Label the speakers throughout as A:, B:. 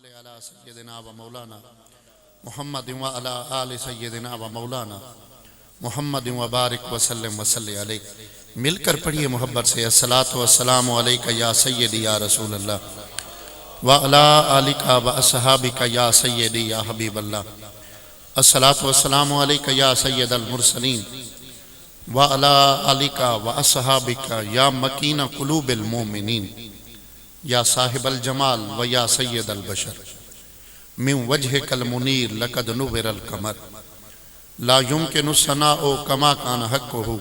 A: علی سیدنا و مولانا محمد و علی آل سیدنا و مولانا محمد و بارک وسلم وصلی علیہ. مل کر پڑھیے محبت سے الصلاۃ والسلام علیک یا سیدی یا رسول اللہ و علی آلک و اصحابک یا سیدی یا حبیب اللہ. الصلاۃ والسلام علیک یا سید المرسلین و علی آلک و اصحابک یا مکین قلوب المؤمنین یا صاحب الجمال و یا سید البشر من وجهک المنیر لقد نور القمر لا يمكن الثناء کما کان حقہ.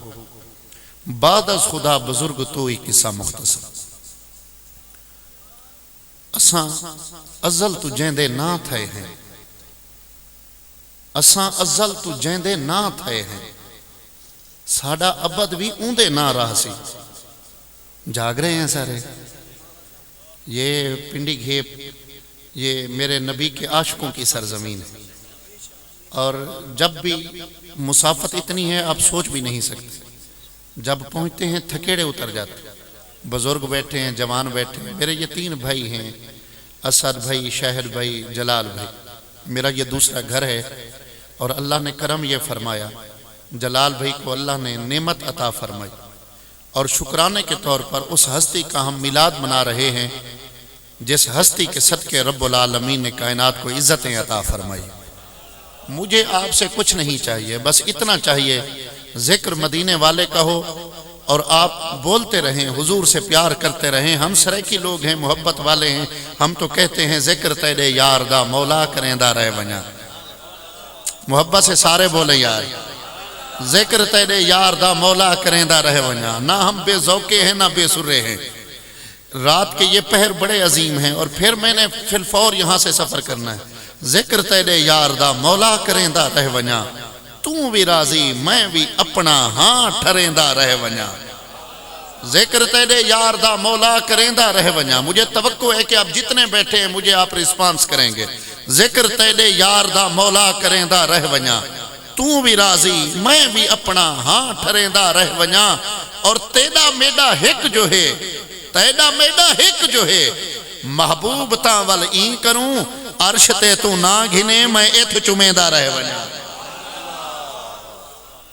A: بعد از خدا بزرگ تو ہی قصہ مختصر. اساں ازل تو جیندے نہ تھے ہیں، اساں ازل تو جیندے نہ تھے ہیں، ساڈا ابد بھی اوندے نہ رہا سی. جاگ رہے ہیں سارے؟ یہ پنڈی گھیپ یہ میرے نبی کے عاشقوں کی سرزمین ہے، اور جب بھی مسافت اتنی ہے آپ سوچ بھی نہیں سکتے. جب پہنچتے ہیں تھکیڑے اتر جاتے. بزرگ بیٹھے ہیں، جوان بیٹھے ہیں. میرے یہ 3 بھائی ہیں، اسد بھائی، شاہد بھائی، جلال بھائی. میرا یہ دوسرا گھر ہے، اور اللہ نے کرم یہ فرمایا، جلال بھائی کو اللہ نے نعمت عطا فرمائی، اور شکرانے کے طور پر اس ہستی کا ہم میلاد منا رہے ہیں جس ہستی کے صدقے رب العالمین نے کائنات کو عزتیں عطا فرمائی. مجھے آپ سے کچھ نہیں چاہیے، بس اتنا چاہیے ذکر مدینے والے کا ہو، اور آپ بولتے رہیں، حضور سے پیار کرتے رہیں. ہم سرائکی لوگ ہیں، محبت والے ہیں. ہم تو کہتے ہیں ذکر تیرے یار دا مولا کریں دا رہ ونیا. محبت سے سارے بولیں یار، ذکر تیرے یار دا مولا کریں دا رہ ونیا. نہ ہم بے ذوقے ہیں نہ بے سرے ہیں. رات کے یہ پہر بڑے عظیم ہیں، اور پھر میں نے فی الفور یہاں سے سفر کرنا ہے. ذکر تیرے یار دا مولا کریں دا رہ ونیا، تو بھی راضی میں بھی اپنا ہاں ٹھریں دا رہ ونیا. ذکر تیرے یار دا مولا کریں دا رہ ونیا. مجھے توقع ہے کہ آپ جتنے بیٹھے ہیں مجھے آپ رسپانس کریں گے. ذکر تیرے یار دا مولا کریں دا رہ ونیا، تو بھی راضی میں بھی اپنا ہاں ٹھریں دا رہ ونیا. اور تیڑا میڈا ہک جو ہے، تیڑا میڈا ہک جو ہے، محبوب تاں ول این کروں، عرش تے تو نہ گھنے میں ایتھ چمیں دا رہ ونیا.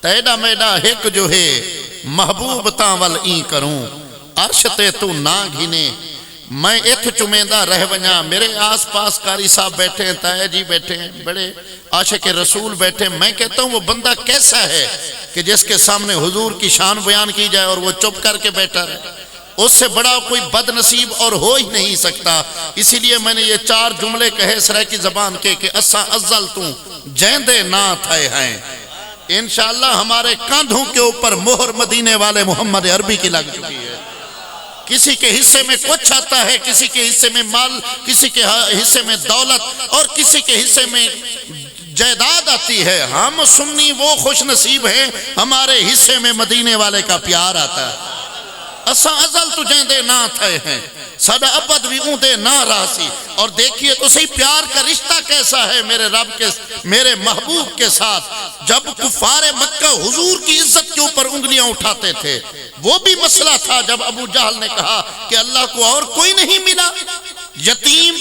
A: تیڑا میڈا ہک جو ہے، محبوب تاں ول این کروں، عرش تے تو نہ گھنے میں ایتھ چمیں دا رہ ونیا. میرے آس پاس قاری صاحب بیٹھے ہیں، تائے جی بیٹھے ہیں، بڑے عاشق رسول بیٹھے ہیں. میں کہتا ہوں وہ بندہ کیسا ہے کہ جس کے سامنے حضور کی شان بیان کی جائے اور وہ چپ کر کے بیٹھا رہے. اس سے بڑا کوئی بد نصیب اور ہو ہی نہیں سکتا. اسی لیے میں نے یہ 4 جملے کہے سرائکی زبان کے کہ اساں ازل تو جیندے نہ تھے ہیں. انشاءاللہ ہمارے کاندھوں کے اوپر مہر مدینے والے محمد عربی کی لگ چکی ہے. کسی کے حصے میں کچھ آتا ہے، کسی کے حصے میں مال، کسی کے حصے میں دولت، اور کسی کے حصے میں جائیداد آتی ہے. ہم سنی وہ خوش نصیب ہیں ہمارے حصے میں مدینے والے کا پیار آتا ہے. اساں ازل تو جیندے نہ تھے ہیں، ساڈا ابد بھی اوندے نہ راسی. اور دیکھیے تو صحیح پیار کا رشتہ کیسا ہے میرے رب کے، میرے محبوب کے ساتھ. جب کفار مکہ حضور کی عزت کے اوپر انگلیاں اٹھاتے تھے، وہ بھی مسئلہ تھا جب ابو جہل نے کہا کہ اللہ کو اور کوئی نہیں ملا. یتیم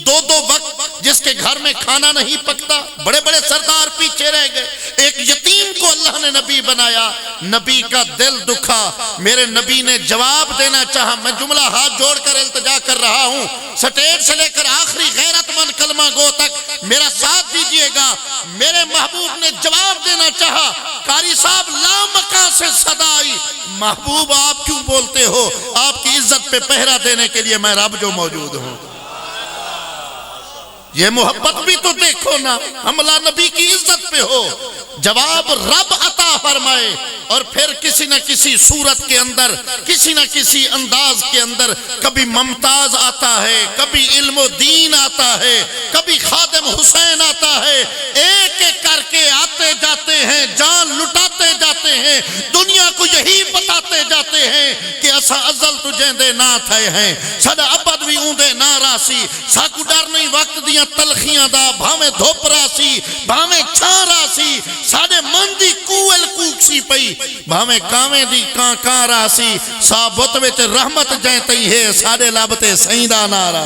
A: 2 وقت جس کے گھر میں کھانا نہیں پکتا، بڑے بڑے سردار پیچھے رہ گئے. ایک یتیم کو اللہ نے نبی بنایا. نبی کا دل دکھا. میرے نبی نے جواب دینا چاہا. میں جملہ ہاتھ جوڑ کر التجا کر رہا ہوں، سٹیج سے لے کر آخری غیرت مند کلمہ گو تک میرا ساتھ دیجئے گا. میرے محبوب نے جواب دینا چاہا. قاری صاحب لامکاں سے صدا آئی، محبوب آپ کیوں بولتے ہو؟ آپ کی عزت پہ پہرا دینے کے لیے میں رب جو موجود ہوں. یہ محبت بھی تو دیکھو نا، حملہ نبی کی عزت پہ ہو. جواب رب عطا فرمائے، اور پھر کسی نہ کسی صورت کے اندر، کسی نہ کسی انداز کے اندر کبھی ممتاز آتا ہے، کبھی علم و دین آتا ہے، کبھی خادم حسین آتا ہے. ایک ایک کر کے آتے جاتے ہیں، جان لٹاتے جاتے ہیں، دنیا کو یہی بتاتے جاتے ہیں کہ اساں ازل تو جیندے نہ تھے ہیں، ساڈا ابد بھی اوندے نہ راسی. ساکو ڈر نہیں وقت دیاں تلخیاں دا، بھاویں دھوپ راسی بھاویں چھاں راسی. ساڈے من دی کوئل کوک سی پئی، بھاویں کاویں دی کان کان راسی. ثابت وچ رحمت جائیں تئی ہے، ساڈے لب تے سائیں دا نعرہ.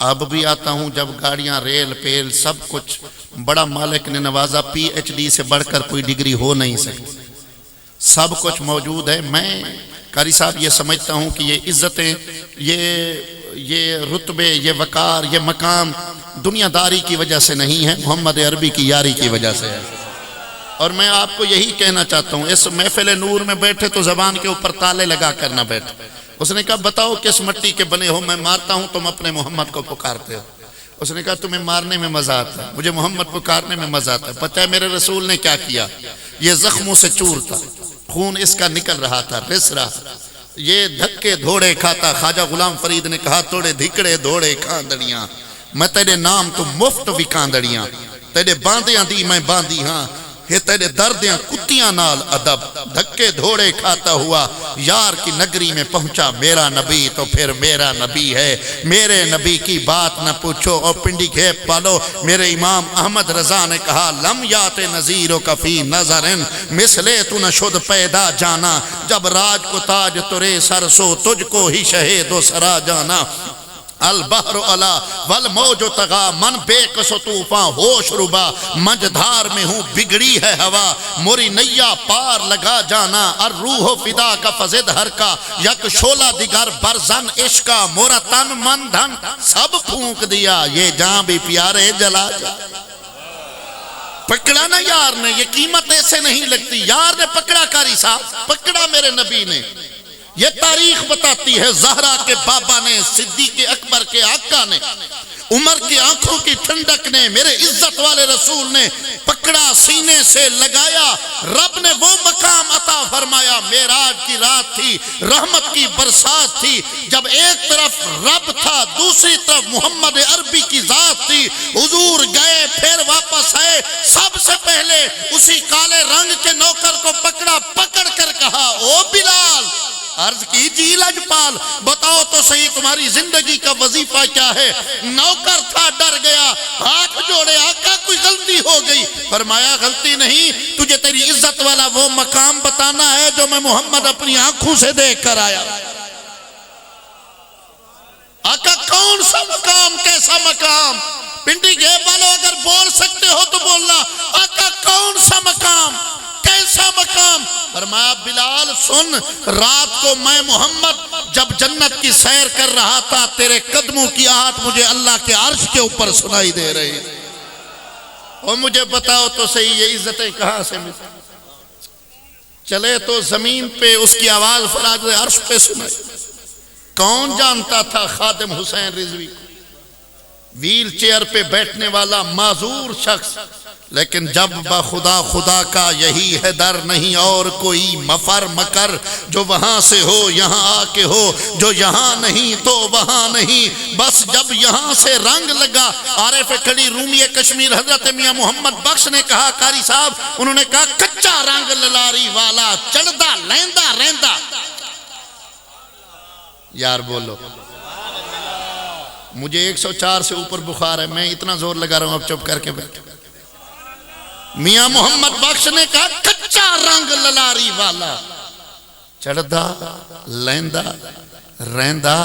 A: اب بھی آتا ہوں جب گاڑیاں ریل پیل سب کچھ بڑا مالک نے نوازا، پی ایچ ڈی سے بڑھ کر کوئی ڈگری ہو نہیں سکتی، سب کچھ موجود ہے۔ میں قاری صاحب یہ سمجھتا ہوں کہ یہ عزتیں، یہ رتبے، یہ وقار، یہ مقام دنیا داری کی وجہ سے نہیں ہے، محمد عربی کی یاری کی وجہ سے ہے۔ اور میں آپ کو یہی کہنا چاہتا ہوں، اس محفل نور میں بیٹھے تو زبان کے اوپر تالے لگا کر نہ بیٹھے۔ اس نے کہا بتاؤ کس مٹی کے بنے ہو؟ میں مارتا ہوں، تم اپنے محمد کو پکارتے ہو۔ اس نے کہا تمہیں مارنے میں مزہ آتا ہے، مجھے محمد پکارنے میں مزہ آتا ہے۔ پتہ ہے میرے رسول نے کیا کیا؟ یہ زخموں سے چور تھا، خون اس کا نکل رہا تھا، رس رہا تھا، یہ دھکے دھوڑے کھاتا۔ خواجہ غلام فرید نے کہا توڑے دھکڑے دھوڑے کھاندڑیاں، میں تیرے نام تو مفت بھی کھاندڑیاں، تیرے باندیاں دی میں باندی ہاں، یہ تیرے دردیاں کتیاں نال ادب، دھکے دھوڑے کھاتا ہوا یار کی نگری میں پہنچا میرا نبی تو پھر میرا نبی ہے، میرے نبی کی بات نہ پوچھو۔ اور پنڈی گھیپ پالو، میرے امام احمد رضا نے کہا لم یات نظیرو کفی نظرن مثلے تو نہ شد پیدا جانا، جب راج کو تاج ترے سر سو تجھ کو ہی شہید و سرا جانا، البحر علا والموج تغا من بے کس طوفان ہوش ربا، مجدھار میں ہوں بگڑی ہے ہوا موری نیا پار لگا جانا، الروح فدا کا فزد ہر کا یک شولہ دیگر برزن عشقا، مورا تن من دھن سب پھونک دیا یہ جہاں بھی پیارے جلا جا۔ پکڑا نا یار نے، یہ قیمت ایسے نہیں لگتی، یار نے پکڑا، قاری صاحب پکڑا میرے نبی نے۔ یہ تاریخ بتاتی ہے زہرا کے بابا نے، صدیق اکبر کے آقا نے، عمر کی آنکھوں کی ٹھنڈک نے، میرے عزت والے رسول نے پکڑا، سینے سے لگایا، رب نے وہ مقام عطا فرمایا۔ معراج کی رات تھی، رحمت کی برسات تھی، جب ایک طرف رب تھا دوسری طرف محمد عربی کی ذات تھی، حضور گئے پھر واپس آئے، سب سے پہلے اسی کالے رنگ کے نوکر کو پکڑا، پکڑ کر کہا او بلال، عرض کی جی لجپال بتاؤ تو صحیح تمہاری زندگی کا وظیفہ کیا ہے؟ نوکر تھا، ڈر گیا، ہاتھ جوڑے آقا کوئی غلطی ہو گئی۔ فرمایا غلطی نہیں، تجھے تیری عزت والا وہ مقام بتانا ہے جو میں محمد اپنی آنکھوں سے دیکھ کر آیا۔ آقا کون سا مقام، کیسا مقام؟ پنڈی گھیپ والو اگر بول سکتے ہو تو بولنا، آقا کون سا مقام، کیسا مقام؟ فرمایا بلال سن، رات کو میں محمد جب جنت کی سیر کر رہا تھا، تیرے قدموں کی آہٹ مجھے اللہ کے عرش کے اوپر سنائی دے رہی، اور مجھے بتاؤ تو صحیح یہ عزتیں کہاں سے ملتی؟ چلے تو زمین پہ اس کی آواز فراز عرش پہ سنائی۔ کون جانتا تھا خادم حسین رضوی کو، ویل چیئر پہ بیٹھنے والا معذور شخص، لیکن جب بخدا خدا کا یہی ہے در، نہیں اور کوئی مفر مکر، جو وہاں سے ہو یہاں آ کے ہو، جو یہاں نہیں تو وہاں نہیں، بس جب یہاں سے رنگ لگا۔ عارف کھڑی رومی کشمیر حضرت میاں محمد بخش نے کہا قاری صاحب، انہوں نے کہا کچا رنگ للاری والا چڑھدا لیندہ رہندا۔ یار بولو، مجھے 104 سے اوپر بخار ہے، میں اتنا زور لگا رہا ہوں، اب چپ کر کے بیٹھ۔ میاں محمد بخش نے کہا کچا رنگ للاری والا چڑھدا لیندہ رہندا،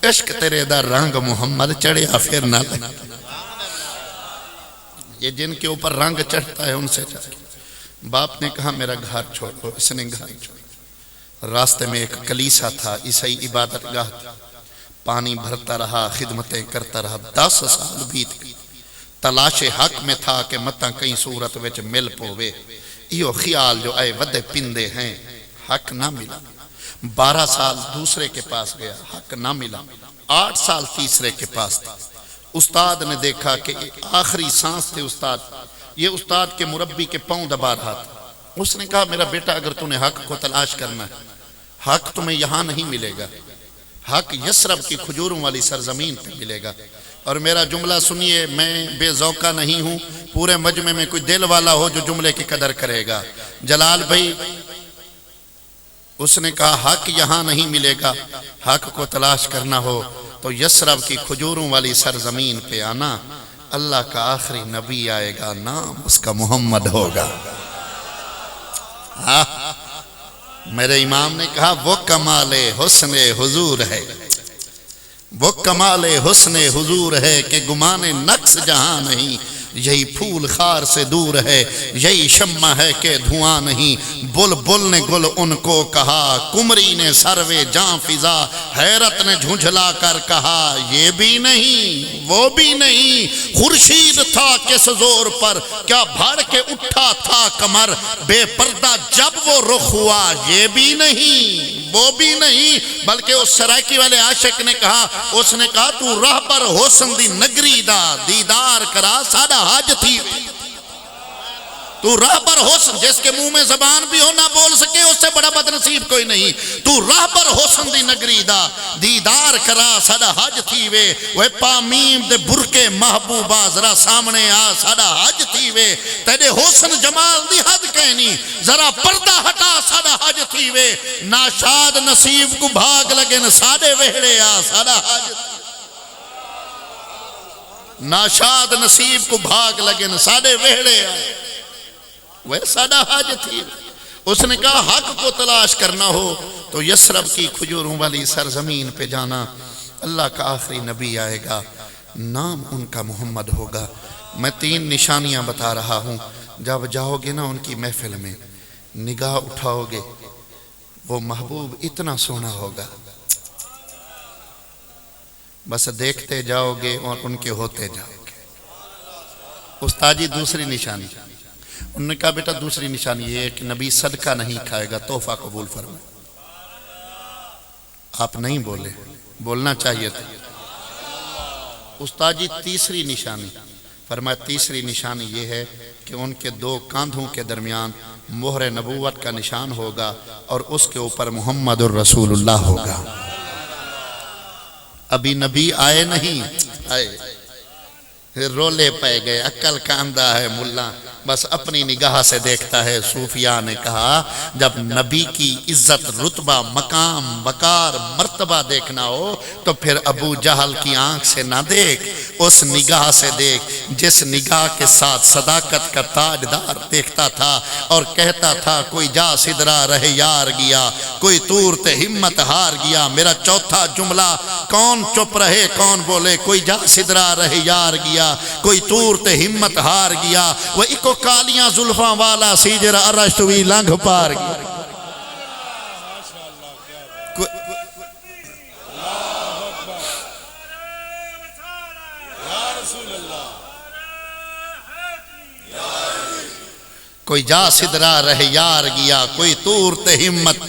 A: عشق تیرے دا رنگ محمد چڑھیا پھر نہ لے۔ یہ جن کے اوپر رنگ چڑھتا ہے ان سے چڑھ۔ باپ نے کہا میرا گھر چھوڑو، اس نے گھر چھوڑا۔ راستے میں ایک کلیسا تھا، عیسائی عبادت گاہ تھا، پانی بھرتا رہا، خدمتیں کرتا رہا، 10 سال بیت گئے۔ تلاش حق میں تھا کہ متاں کئی صورت وچ مل پوے، یہ خیال جو اے ودے پندے ہیں، حق نہ ملا۔ 12 سال دوسرے کے پاس گیا، حق نہ ملا۔ 8 سال تیسرے کے پاس تھا۔ استاد نے دیکھا کہ آخری سانس تھے استاد، یہ استاد کے مربی کے پاؤں دبا رہا تھا۔ اس نے کہا میرا بیٹا اگر تو نے حق کو تلاش کرنا ہے، حق تمہیں یہاں نہیں ملے گا، حق یسرب کی کھجوروں والی سرزمین پہ ملے گا۔ اور میرا جملہ سنیے، میں بے ذوقہ نہیں ہوں، پورے مجمع میں کوئی دل والا ہو جو جملے کی قدر کرے گا۔ جلال بھائی، اس نے کہا حق یہاں نہیں ملے گا، حق کو تلاش کرنا ہو تو یسرب کی کھجوروں والی سرزمین پہ آنا، اللہ کا آخری نبی آئے گا، نام اس کا محمد ہوگا۔ میرے امام نے کہا وہ کمال حسن حضور ہے، وہ کمال حسن حضور ہے کہ گمان نقص جہاں نہیں، یہی پھول خار سے دور ہے، یہی شمع ہے کہ دھواں نہیں۔ بل بل نے گل ان کو کہا، کمری نے سروے جاں فضا، حیرت نے جھنجھلا کر کہا یہ بھی نہیں وہ بھی نہیں۔ خورشید تھا کس زور پر کیا بھاڑ کے اٹھا تھا کمر، بے پردہ جب وہ رخ ہوا یہ بھی نہیں وہ بھی نہیں۔ بلکہ اس سرائکی والے عاشق نے کہا، اس نے کہا تو راہ پر حسن دی نگری دا دیدار کرا ساڈا حج تھی۔ تو راہ پر حسن، جس کے منہ میں زبان بھی ہو نہ بول سکے اس سے بڑا بد نصیب کوئی نہیں۔ تو راہ پر حسن دی نگری دا دیدار کرا ساڈا حج تھی وے، وہ پامیم دے برکے محبوبہ ذرا سامنے آ ساڈا حج تھی وے۔ تیرے حسن جمال دی حد کہنی ذرا پردہ ہٹا ساڈا حج تھی وے۔ ناشاد نصیب کو بھاگ لگن ساڈے وہڑے آ ساڈا حج تھی۔ ناشاد نصیب کو بھاگ لگن ساڈے وہڑے آ وہ ساڈا حج تھی۔ اس نے کہا حق کو تلاش کرنا ہو تو یسرب کی کھجوروں والی سرزمین پہ جانا، اللہ کا آخری نبی آئے گا، نام ان کا محمد ہوگا۔ میں 3 نشانیاں بتا رہا ہوں، جب جاؤ گے نا ان کی محفل میں نگاہ اٹھاؤ گے وہ محبوب اتنا سونا ہوگا، بس دیکھتے جاؤ گے اور ان کے ہوتے جاؤ گے۔ استاد جی دوسری نشانی، انہوں نے کہا بیٹا دوسری نشانی یہ ہے کہ نبی صدقہ نہیں کھائے گا، تحفہ قبول فرمائے۔ آپ نہیں بولے، بولنا چاہیے تھا۔ استاد جی تیسری نشانی فرمایا، تیسری نشانی یہ ہے کہ ان کے 2 کاندھوں کے درمیان مہر نبوت کا نشان ہوگا اور اس کے اوپر محمد الرسول اللہ ہوگا۔ ابھی نبی آئے نہیں، آئے رولے پہ گئے، عقل کا اندھا ہے ملا، بس اپنی نگاہ سے دیکھتا ہے۔ صوفیاء نے کہا جب نبی کی عزت، رتبہ، مقام، وقار، مرتبہ دیکھنا ہو تو پھر ابو جہل کی آنکھ سے نہ دیکھ، اس نگاہ سے دیکھ جس نگاہ کے ساتھ صداقت کا تاجدار دیکھتا تھا اور کہتا تھا کوئی جا سدرا رہے یار گیا، کوئی طور تے ہمت ہار گیا۔ میرا چوتھا جملہ، کون چپ رہے کون بولے، کوئی جا سدرا رہے یار گیا، کوئی طور تے ہمت ہار گیا، وہ اکو کالیاں زلفاں والا سی جرا عرش وی لنگھ پار گیا۔ کوئی جا سدرا رہ یار گیا، کوئی طور تے ہمت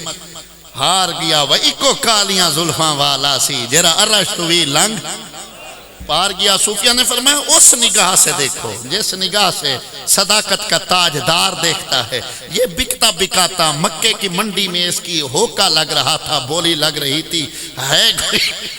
A: ہار گیا، وہ اکو کالیاں زلفاں والا سی جرا عرش وی لنگھ پار گیا۔ صوفیہ نے فرمایا اس نگاہ سے دیکھو جس نگاہ سے صداقت کا تاجدار دیکھتا ہے۔ یہ بکتا بکاتا مکے کی منڈی میں اس کی ہوکا لگ رہا تھا، بولی لگ رہی تھی، ہے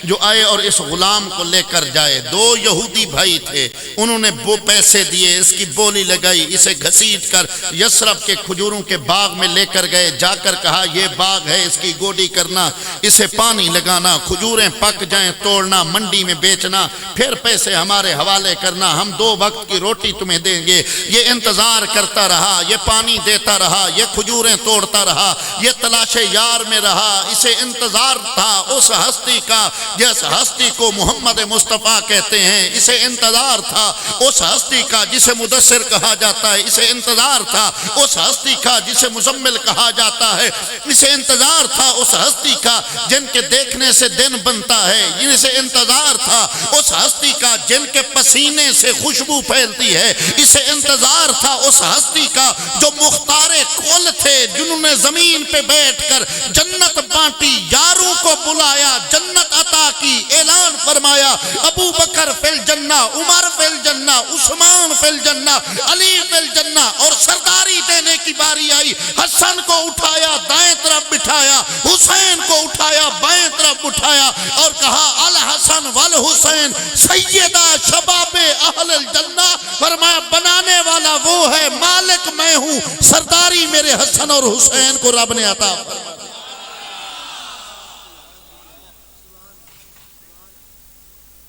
A: جو آئے اور اس غلام کو لے کر جائے۔ 2 یہودی بھائی تھے، انہوں نے وہ پیسے دیے، اس کی بولی لگائی، اسے گھسیٹ کر یسرب کے کھجوروں کے باغ میں لے کر گئے۔ جا کر کہا یہ باغ ہے، اس کی گوڈی کرنا، اسے پانی لگانا، کھجوریں پک جائیں توڑنا، منڈی میں بیچنا، پھر پیسے ہمارے حوالے کرنا، ہم 2 وقت کی روٹی تمہیں دیں گے۔ یہ انتظار کرتا رہا، یہ پانی دیتا رہا، یہ کھجوریں توڑتا رہا، یہ تلاش یار میں رہا۔ اسے انتظار تھا اس ہستی کا جس ہستی کو محمد مصطفیٰ کہتے ہیں، اسے انتظار تھا اس ہستی کا جسے مدثر کہا جاتا ہے، اسے انتظار تھا اس ہستی کا جسے مزمل کہا جاتا ہے، اسے انتظار تھا اس ہستی کا جن کے دیکھنے سے دن بنتا ہے، اسے انتظار تھا اس ہستی کا جن کے پسینے سے خوشبو پھیلتی ہے، اسے انتظار تھا اس ہستی کا جو مختار کل تھے، جنہوں نے زمین پہ بیٹھ کر جنت بانٹی، یاروں کو بلایا، جنت عطا کی، اعلان فرمایا ابو بکر فی الجنہ، عمر فی الجنہ، عثمان فی الجنہ، علی فی الجنہ، اور سرداری دینے کی باری آئی۔ حسن کو اٹھایا دائیں طرف بٹھایا، حسین کو اٹھایا بائیں طرف بٹھایا اور کہا الحسن والحسین سیدہ شباب اہل الجنہ۔ فرمایا بنانے والا وہ ہے، مالک میں ہوں، سرداری میرے حسن اور حسین کو رب نے عطا فرمایا۔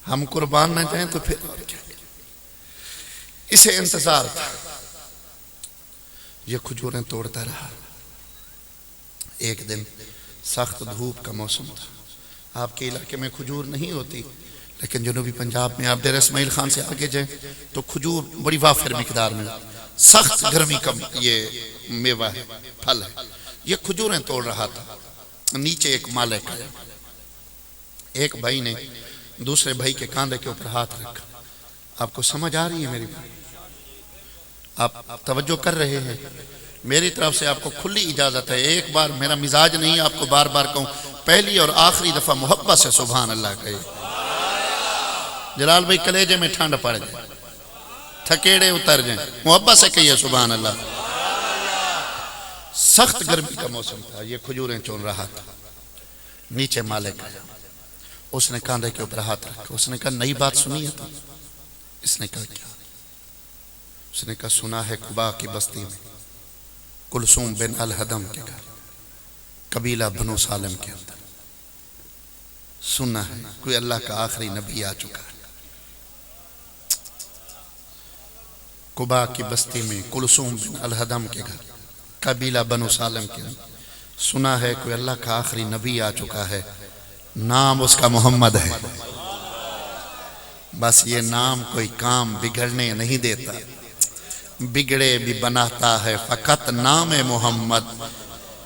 A: ہم قربان نہ جائیں تو پھر اور کیا۔ اسے انتظار تھا، یہ کھجوریں توڑتا رہا۔ ایک دن سخت دھوپ کا موسم تھا، آپ کے علاقے میں کھجور نہیں ہوتی، لیکن جنوبی پنجاب میں آپ ڈیرہ اسماعیل خان سے آگے جائیں تو کھجور بڑی وافر مقدار میں، سخت گرمی کا یہ میوہ ہے، پھل ہے۔ یہ کھجوریں توڑ رہا تھا، نیچے ایک مالک آیا، ایک بھائی نے دوسرے بھائی کے کاندھے کے اوپر ہاتھ رکھا۔ آپ کو سمجھ آ رہی ہے میری بات؟ آپ توجہ کر رہے ہیں؟ میری طرف سے آپ کو کھلی اجازت ہے، ایک بار میرا مزاج نہیں آپ کو بار بار کہوں، پہلی اور آخری دفعہ محبت سے سبحان اللہ کہے۔ جلال بھائی کلیجے میں ٹھنڈ پڑ جائے، تھکیڑے اتر جائیں، محبت سے کہیے سبحان اللہ۔ سخت گرمی کا موسم تھا، یہ کھجوریں چون رہا تھا، نیچے مالک آیا، اس نے کاندھے کے اوپر ہاتھ رکھا، اس نے کہا نئی بات سنی ہے تو؟ اس نے کہا کیا؟ اس نے کہا سنا ہے قبا کی بستی میں کلثوم بن الحدم کے گھر قبیلہ بنو سالم کے اندر سنا ہے کوئی اللہ کا آخری نبی آ چکا ہے۔ قبا کی بستی میں کلثوم بن الحدم کے گھر قبیلہ بنو سالم کے اندر سنا ہے کوئی اللہ کا آخری نبی آ چکا ہے، نام اس کا محمد ہے۔ بس یہ نام کوئی کام بگڑنے نہیں دیتا، بگڑے بھی بناتا ہے فقط نام محمد،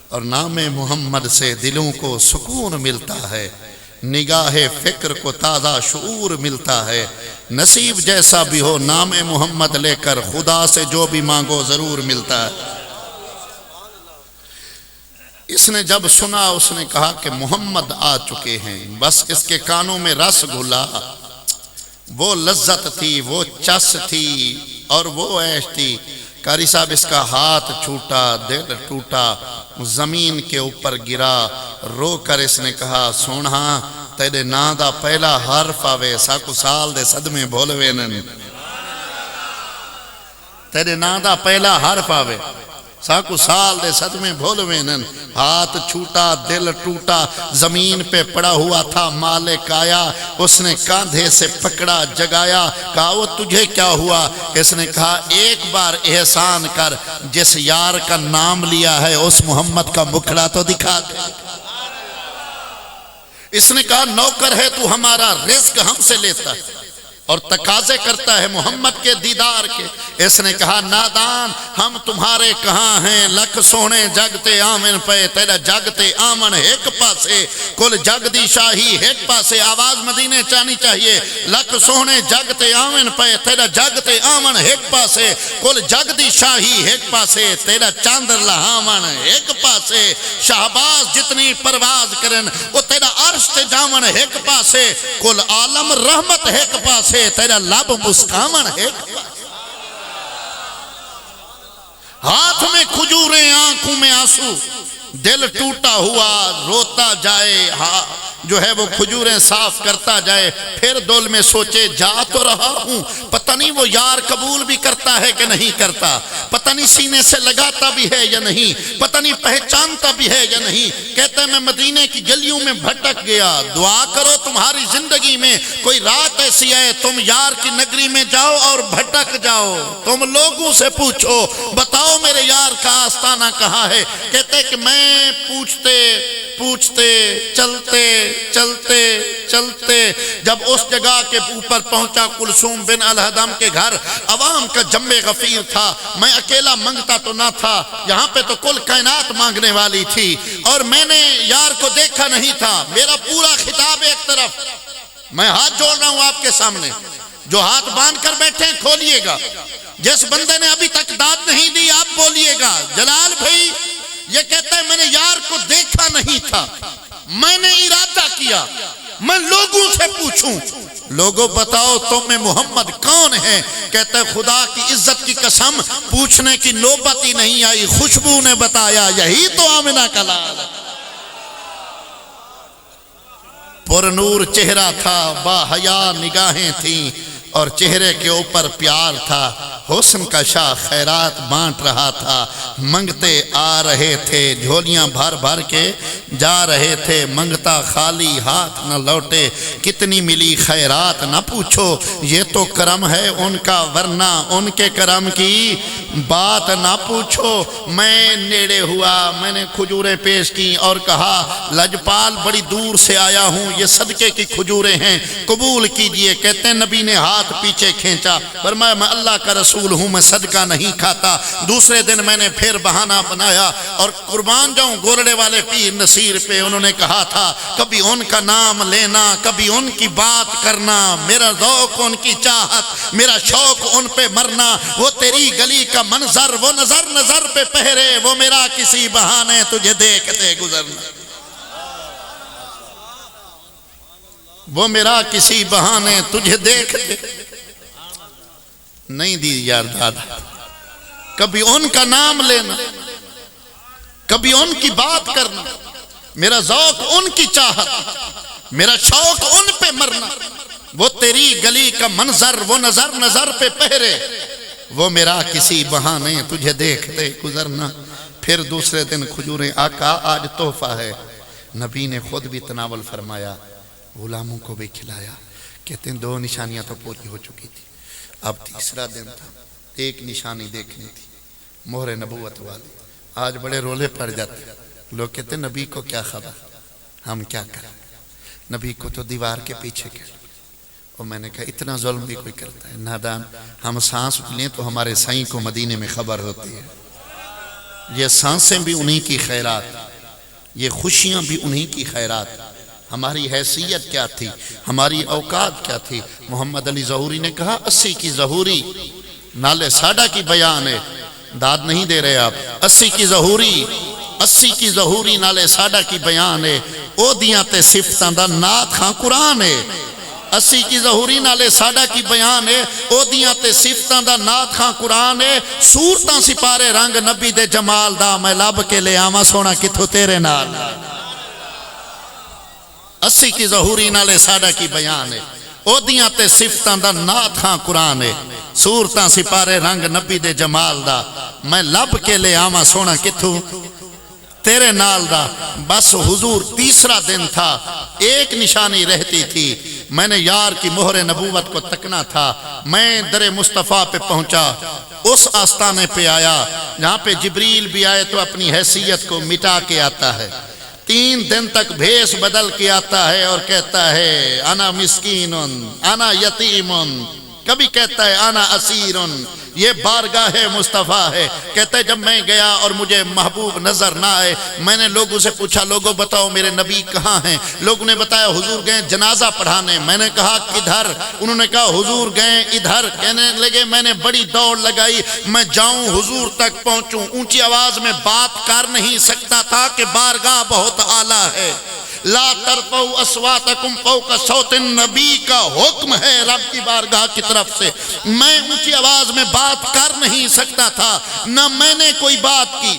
A: اور نام محمد سے دلوں کو سکون ملتا ہے، نگاہ فکر کو تازہ شعور ملتا ہے۔ نصیب جیسا بھی ہو نام محمد لے کر خدا سے جو بھی مانگو ضرور ملتا ہے۔ اس نے جب سنا اس نے کہا کہ محمد آ چکے ہیں، بس اس کے کانوں میں رس گھلا، وہ لذت تھی، وہ چس تھی اور وہ عیش تھی۔ قاری صاحب اس کا ہاتھ چھوٹا، دل ٹوٹا، زمین کے اوپر گرا، رو کر اس نے کہا سونا تیرے نا دا پہلا حرف آوے ساکو سال دے صدمے بھولوے نن، تیرے نا دا پہلا حرف آوے ساکو سال دے صدمے بھولوے نن۔ ہاتھ چھوٹا، دل ٹوٹا، زمین پہ پڑا ہوا تھا، مالک آیا، اس نے کاندھے سے پکڑا، جگایا، کہا وہ تجھے کیا ہوا؟ اس نے کہا ایک بار احسان کر، جس یار کا نام لیا ہے اس محمد کا مکھڑا تو دکھا دے۔ اس نے کہا نوکر ہے تو ہمارا رزق ہم سے لیتا ہے اور تقاضے کرتا ہے محمد کے دیدار کے۔ اس نے کہا نادان ہم تمہارے کہاں ہیں، لکھ سونے جگتے آمن پہ تیرا جگتے آمن ایک پاسے، کل جگ دی شاہی ایک پاسے، آواز مدینے چانی چاہیے، لکھ سونے جگتے آمن پہ تیرا جگتے آمن ایک پاسے، کل جگ دی شاہی ایک پاسے، تیرا چاندر لہامن ایک پاسے، شہباز جتنی پرواز کرن وہ تیرا عرش تے جامن ایک پاسے، کل عالم رحمت ایک پاسے، تیرا لب مسکامن ہے۔ ہاتھ میں کھجوریں آنکھوں میں آنسو، دل ٹوٹا ہوا روتا جائے، جو ہے وہ کھجوریں صاف کرتا جائے، پھر دل میں سوچے جا تو رہا ہوں، پتہ نہیں وہ یار قبول بھی کرتا ہے کہ نہیں کرتا، پتہ نہیں سینے سے لگاتا بھی ہے یا نہیں، پتہ نہیں پہچانتا بھی ہے یا نہیں۔ کہتا ہے میں مدینے کی گلیوں میں بھٹک گیا، دعا کرو تمہاری زندگی میں کوئی رات ایسی ہے تم یار کی نگری میں جاؤ اور بھٹک جاؤ، تم لوگوں سے پوچھو بتاؤ میرے یار کا آستانہ کہاں ہے۔ کہتے کہ میں پوچھتے پوچھتے چلتے چلتے چلتے جب اس جگہ کے اوپر پہنچا کلثوم بن الحدم کے گھر، عوام کا جم غفیر تھا، میں اکیلا مانگتا تو نہ تھا، یہاں پہ تو کل کائنات مانگنے والی تھی، اور میں نے یار کو دیکھا نہیں تھا۔ میرا پورا خطاب ایک طرف، میں ہاتھ جوڑ رہا ہوں آپ کے سامنے، جو ہاتھ باندھ کر بیٹھے کھولیے گا، جس بندے نے ابھی تک داد نہیں دی آپ بولیے گا جلال بھائی یہ کہتا ہے میں نے یار کو دیکھا نہیں تھا، میں نے ارادہ کیا میں لوگوں سے پوچھوں، لوگوں بتاؤ تم میں محمد کون ہے؟ کہتا ہے خدا کی عزت کی قسم پوچھنے کی نوبت ہی نہیں آئی، خوشبو نے بتایا یہی تو آمنہ کا لال ہے۔ پر نور چہرہ تھا، با حیا نگاہیں تھیں، اور چہرے کے اوپر پیار تھا، حسن کا شاہ خیرات بانٹ رہا تھا، منگتے آ رہے تھے جھولیاں بھر بھر کے جا رہے تھے، منگتا خالی ہاتھ نہ لوٹے، کتنی ملی خیرات نہ پوچھو، یہ تو کرم ہے ان کا ورنہ ان کے کرم کی بات نہ پوچھو۔ میں نیڑے ہوا، میں نے کھجوریں پیش کی اور کہا لجپال بڑی دور سے آیا ہوں، یہ صدقے کی کھجوریں ہیں، قبول کیجئے۔ کہتے ہیں نبی نے ہاتھ پیچھے کھینچا، فرمایا میں اللہ کا رسول ہوں، میں صدقہ نہیں کھاتا۔ دوسرے دن میں نے پھر بہانہ بنایا اور قربان جاؤں گورڑے والے پیر نصیر پہ، انہوں نے کہا تھا کبھی ان کا نام لینا، کبھی ان کی بات کرنا، میرا ذوق ان کی چاہت، میرا شوق ان پہ مرنا، وہ تیری گلی کا منظر، وہ نظر نظر پہ پہرے، وہ میرا کسی بہانے تجھے دیکھتے گزرنا، وہ میرا کسی بہانے تجھے دیکھتے نہیں دی یار دادا۔ کبھی ان کا نام لینا، کبھی ان کی بات کرنا، میرا ذوق ان کی چاہت، میرا شوق ان پہ مرنا، وہ تیری گلی کا منظر، وہ نظر نظر پہ پہرے، وہ میرا کسی بہانے تجھے دیکھتے گزرنا۔ پھر دوسرے دن کھجوریں آقا آج تحفہ ہے، نبی نے خود بھی تناول فرمایا، غلاموں کو بھی کھلایا۔ کہتے ہیں 2 نشانیاں تو پوری ہو چکی تھی، اب تیسرا دن تھا، ایک نشانی دیکھنی تھی، مہر نبوت والی۔ آج بڑے رولے پڑ جاتے، لوگ کہتے ہیں نبی کو کیا خبر، ہم کیا کریں، نبی کو تو دیوار کے پیچھے کر۔ اور میں نے کہا اتنا ظلم بھی کوئی کرتا ہے نادان، ہم سانس لیں تو ہمارے سائیں کو مدینے میں خبر ہوتی ہے، یہ سانسیں بھی انہی کی خیرات، یہ خوشیاں بھی انہی کی خیرات۔ ہماری حیثیت کیا تھی، ہماری اوقات کیا تھی۔ محمد علی ظہوری نے کہا 80 کی ظہوری نالے ساڈا کی بیان ہے، داد نہیں دے رہے آپ، 80 کی ظہوری نالے ساڈا کی بیان ہے، او دیاں تے صفتاں دا نات خاں قرآن ہے۔ 80 کی ظہوری نالے ساڈا کی بیان ہے، او دیاں تے صفتاں دا نات خاں قرآن ہے، صورتاں سپارے رنگ نبی دے جمال دا، میں لب کے لے آواں سونا کتھو تیرے نال۔ 80 کی ظہوری نالے ساڈا کی بیان ہے، او دیاں تے صفتاں دا نات خاں قرآن ہے، صورتاں سپارے رنگ نبی دے جمال دا، میں لب کے لے آواں سونا کتھو تیرے نال دا۔ بس حضور تیسرا دن تھا، ایک نشانی رہتی تھی، میں نے یار کی مہر نبوت کو تکنا تھا۔ میں در مصطفیٰ پہ پہنچا، اس آستانے پہ آیا جہاں پہ جبریل بھی آئے تو اپنی حیثیت کو مٹا کے آتا ہے، 3 دن تک بھیس بدل کے آتا ہے اور کہتا ہے انا مسکین انا یتیم، کبھی کہتا ہے انا اسیر، یہ بارگاہ مصطفیٰ ہے۔ کہتا ہے جب میں گیا اور مجھے محبوب نظر نہ آئے، میں نے لوگوں سے پوچھا لوگوں بتاؤ میرے نبی کہاں ہیں؟ لوگوں نے بتایا حضور گئے جنازہ پڑھانے۔ میں نے کہا کدھر؟ انہوں نے کہا حضور گئے ادھر۔ کہنے لگے میں نے بڑی دوڑ لگائی، میں جاؤں حضور تک پہنچوں، اونچی آواز میں بات کر نہیں سکتا تھا کہ بارگاہ بہت اعلیٰ ہے۔ لا ترفعوا اصواتکم فوق صوت النبی کا حکم ہے رب کی بارگاہ کی طرف سے۔ میں اونچی آواز میں بات کر نہیں سکتا تھا، نہ میں نے کوئی بات کی،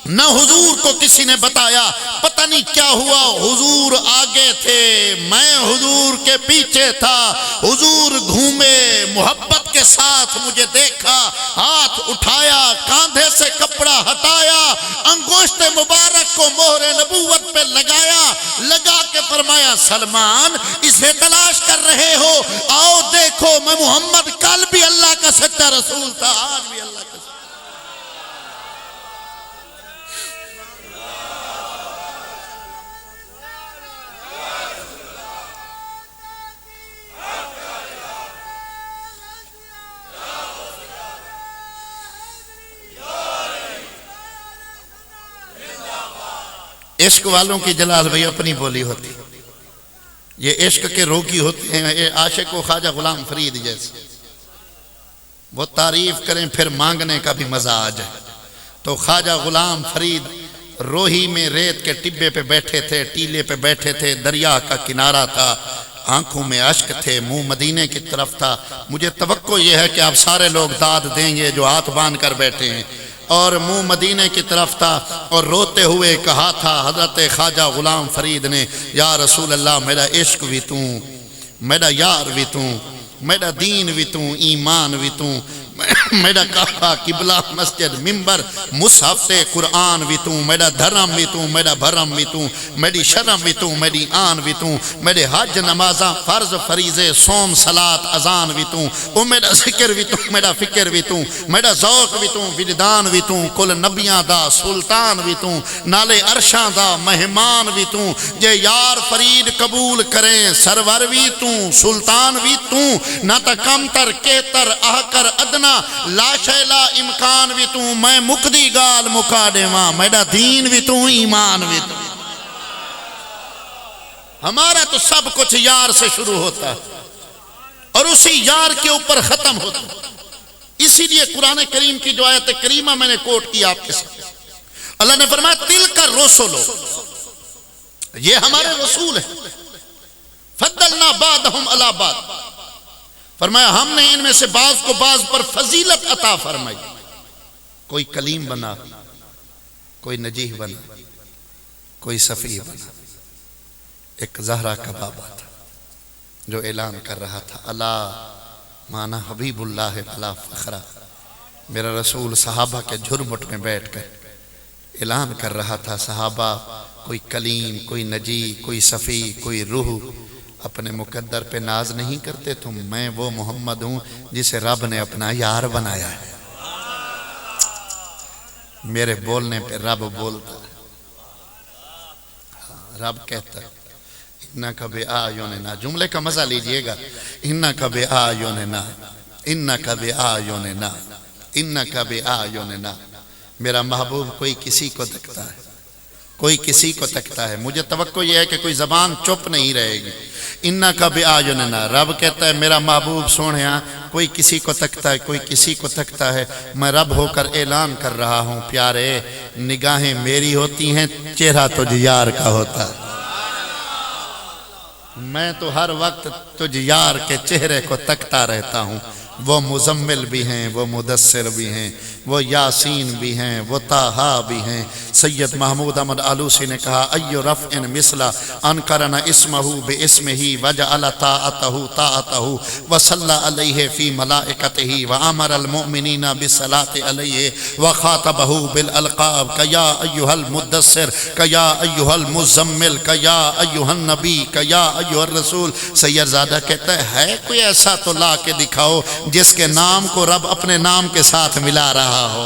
A: نہ حضور کو کسی نے بتایا۔ پتہ نہیں کیا ہوا، حضور آگے تھے، میں حضور کے پیچھے تھا۔ حضور گھومے، محبت کے ساتھ مجھے دیکھا، ہاتھ اٹھایا، کاندھے سے کپڑا ہٹایا، انگشت مبارک کو مہر نبوت پہ لگایا، لگا کے فرمایا سلمان اسے تلاش کر رہے ہو، آؤ دیکھو میں محمد کل بھی اللہ کا سچا رسول تھا، آج بھی اللہ کا۔ عشق والوں کی جلال بھائی اپنی بولی ہوتی، یہ عشق کے روگی ہوتے ہیں، یہ عاشق و خواجہ غلام فرید جیسے، وہ تعریف کریں پھر مانگنے کا بھی مزہ آ جائے۔ تو خواجہ غلام فرید روہی میں ریت کے ٹبے پہ بیٹھے تھے، ٹیلے پہ بیٹھے تھے، دریا کا کنارہ تھا، آنکھوں میں اشک تھے، منہ مدینے کی طرف تھا۔ مجھے توقع یہ ہے کہ آپ سارے لوگ داد دیں گے جو ہاتھ باندھ کر بیٹھے ہیں، اور منہ مدینے کی طرف تھا، اور روتے ہوئے کہا تھا حضرت خواجہ غلام فرید نے، یا رسول اللہ میرا عشق بھی توں، میرا یار بھی توں، میرا دین بھی توں، ایمان بھی توں، میرا کعبہ قبلہ مسجد ممبر مصحف قرآن بھی تو، میرا دھرم بھی تو، میرا بھرم بھی تو، میری شرم بھی تو، میری آن بھی تو، میرے حج نمازاں فرض فریضے صوم صلاۃ اذان بھی تو، او میرا ذکر بھی تو، میرا فکر بھی تو، میرا ذوق بھی تو، وجدان بھی تو، کل نبیاں دا سلطان بھی تو، نالے عرشاں دا مہمان بھی تو، جے یار فرید قبول کریں سرور بھی تو، سلطان بھی تو، نہ تا کم تر کہتر آکر ادنا لا شیلا امکان بھی تو، میں مقدی گال مکا دے ماں، میرا دین بھی تو، ایمان بھی تو۔ ہمارا تو سب کچھ یار سے شروع ہوتا ہے اور اسی یار کے اوپر ختم ہوتا ہے۔ اسی لیے قرآن کریم کی جو آیت کریمہ میں نے کوٹ کی آپ کے ساتھ، اللہ نے فرمایا تلک الرسل، یہ ہمارے رسول ہیں، فضلنا بعضهم علی بعض، فرمایا ہم نے ان میں سے بعض کو بعض پر فضیلت عطا فرمائی۔ کوئی کلیم بنا، کوئی نجیح بنا، کوئی صفی بنا۔ ایک زہرا کا بابا تھا جو اعلان کر رہا تھا الا مانا حبیب اللہ بلا فخرہ، میرا رسول صحابہ کے جھرمٹ میں بیٹھ کر اعلان کر رہا تھا، صحابہ کوئی کلیم، کوئی نجی، کوئی صفی، کوئی روح اپنے مقدر پہ ناز نہیں کرتے تم، میں وہ محمد ہوں جسے رب نے اپنا یار بنایا ہے۔ میرے بولنے پہ رب بولتا ہے، رب کہتا ہے انکا بِآیوننا، جملے کا مزہ لیجئے گا، انکا بِآیوننا، انکا بِآیوننا، انکا بِآیوننا۔ میرا محبوب کوئی کسی کو تکتا ہے، کوئی کسی کو تکتا ہے، مجھے توقع یہ ہے کہ کوئی زبان چپ نہیں رہے گی۔ انکا بِآیوننا، رب کہتا ہے میرا محبوب سونیا کوئی کسی کو تکتا ہے، کوئی کسی کو تکتا ہے، میں رب ہو کر اعلان کر رہا ہوں پیارے نگاہیں میری ہوتی ہیں، چہرہ تجھ یار کا ہوتا ہے۔ میں تو ہر وقت تجھ یار کے چہرے کو تکتا رہتا ہوں۔ وہ مزمل بھی ہیں، وہ مدثر بھی ہیں، وہ یاسین بھی ہیں، وہ طٰہٰ بھی ہیں۔ سید محمود احمد آلوسی نے کہا ایو رفع مثلا انکرن اسمہ باسمہ وجعل طاعتہ طاعتہ وصلی علیہ فی ملائکتہ وامر المؤمنین بالصلاۃ علیہ وخاطبہ بالالقاب کیا ایہا المدثر کیا ایہا المزمل کیا ایہا النبی کیا ایہا الرسول۔ سید زادہ کہتا ہے کوئی ایسا تو لا کے دکھاؤ جس کے نام کو رب اپنے نام کے ساتھ ملا رہا ہو۔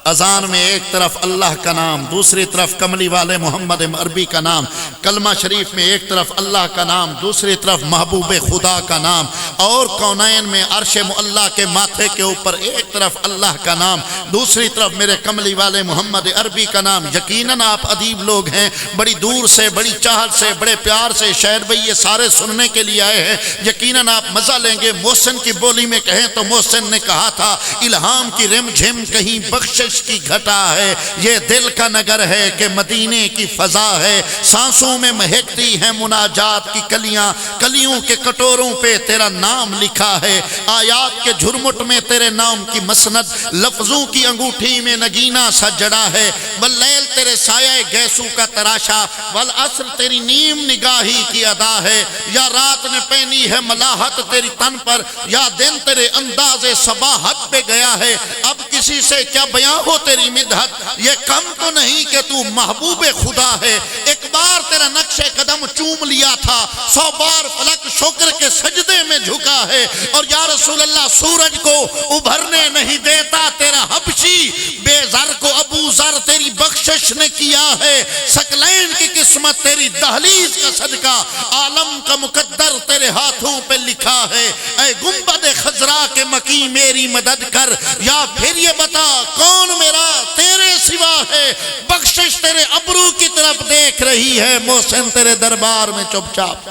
A: اذان میں ایک طرف اللہ کا نام، دوسری طرف کملی والے محمد عربی کا نام، کلمہ شریف میں ایک طرف اللہ کا نام، دوسری طرف محبوب خدا کا نام، اور کونین میں عرش معلیٰ کے ماتھے کے اوپر ایک طرف اللہ کا نام، دوسری طرف میرے کملی والے محمد عربی کا نام۔ یقیناً آپ ادیب لوگ ہیں، بڑی دور سے، بڑی چاہت سے، بڑے پیار سے شاعر بھائی یہ سارے سننے کے لیے آئے ہیں، یقیناً آپ مزہ لیں گے۔ محسن کی بولی میں کہیں تو محسن نے کہا تھا الہام کی رم جھم کہیں بخشش کی گھٹا ہے، یہ دل کا نگر ہے کہ مدینے کی فضا ہے، سانسوں میں مہکتی ہیں مناجات کی کلیاں، کلیوں کے کٹوروں پہ تیرا نام لکھا ہے، آیات کے جھرمٹ میں تیرے نام کی مسند، لفظوں کی انگوٹھی میں نگینہ سا جڑا ہے، واللیل تیرے سایہ گیسو کا تراشا، والعصر تیری نیم نگاہی کی ادا ہے، یا رات نے پہنی ہے ملاحت تیری تن پر، یا دن تیرے انداز صباحت پہ گیا ہے، اب کسی سے کیا بیاں ہو تیری مدحت، یہ کم تو نہیں کہ تو محبوب خدا ہے، ایک بار تیرا نقش قدم چوم لیا تھا، 100 بار فلک شکر کے سجدے میں جھکا ہے، اور یا رسول اللہ سورج کو ابھرنے نہیں دیتا تیرا حبشی، بے زر کو ابو زر تیری بخشش نے کیا ہے، ثقلین کی قسمت تیری دہلیز کا صدقہ، عالم کا مقدر تیرے ہاتھوں پہ لکھا ہے، اے گنبد خضرا کے مکی میری مدد کر، یا پھر یہ بتا کون میرا تیرے سوا ہے، بخشش تیرے ابرو کی طرف دیکھ رہی ہے، محسن تیرے دربار میں چپ چاپ،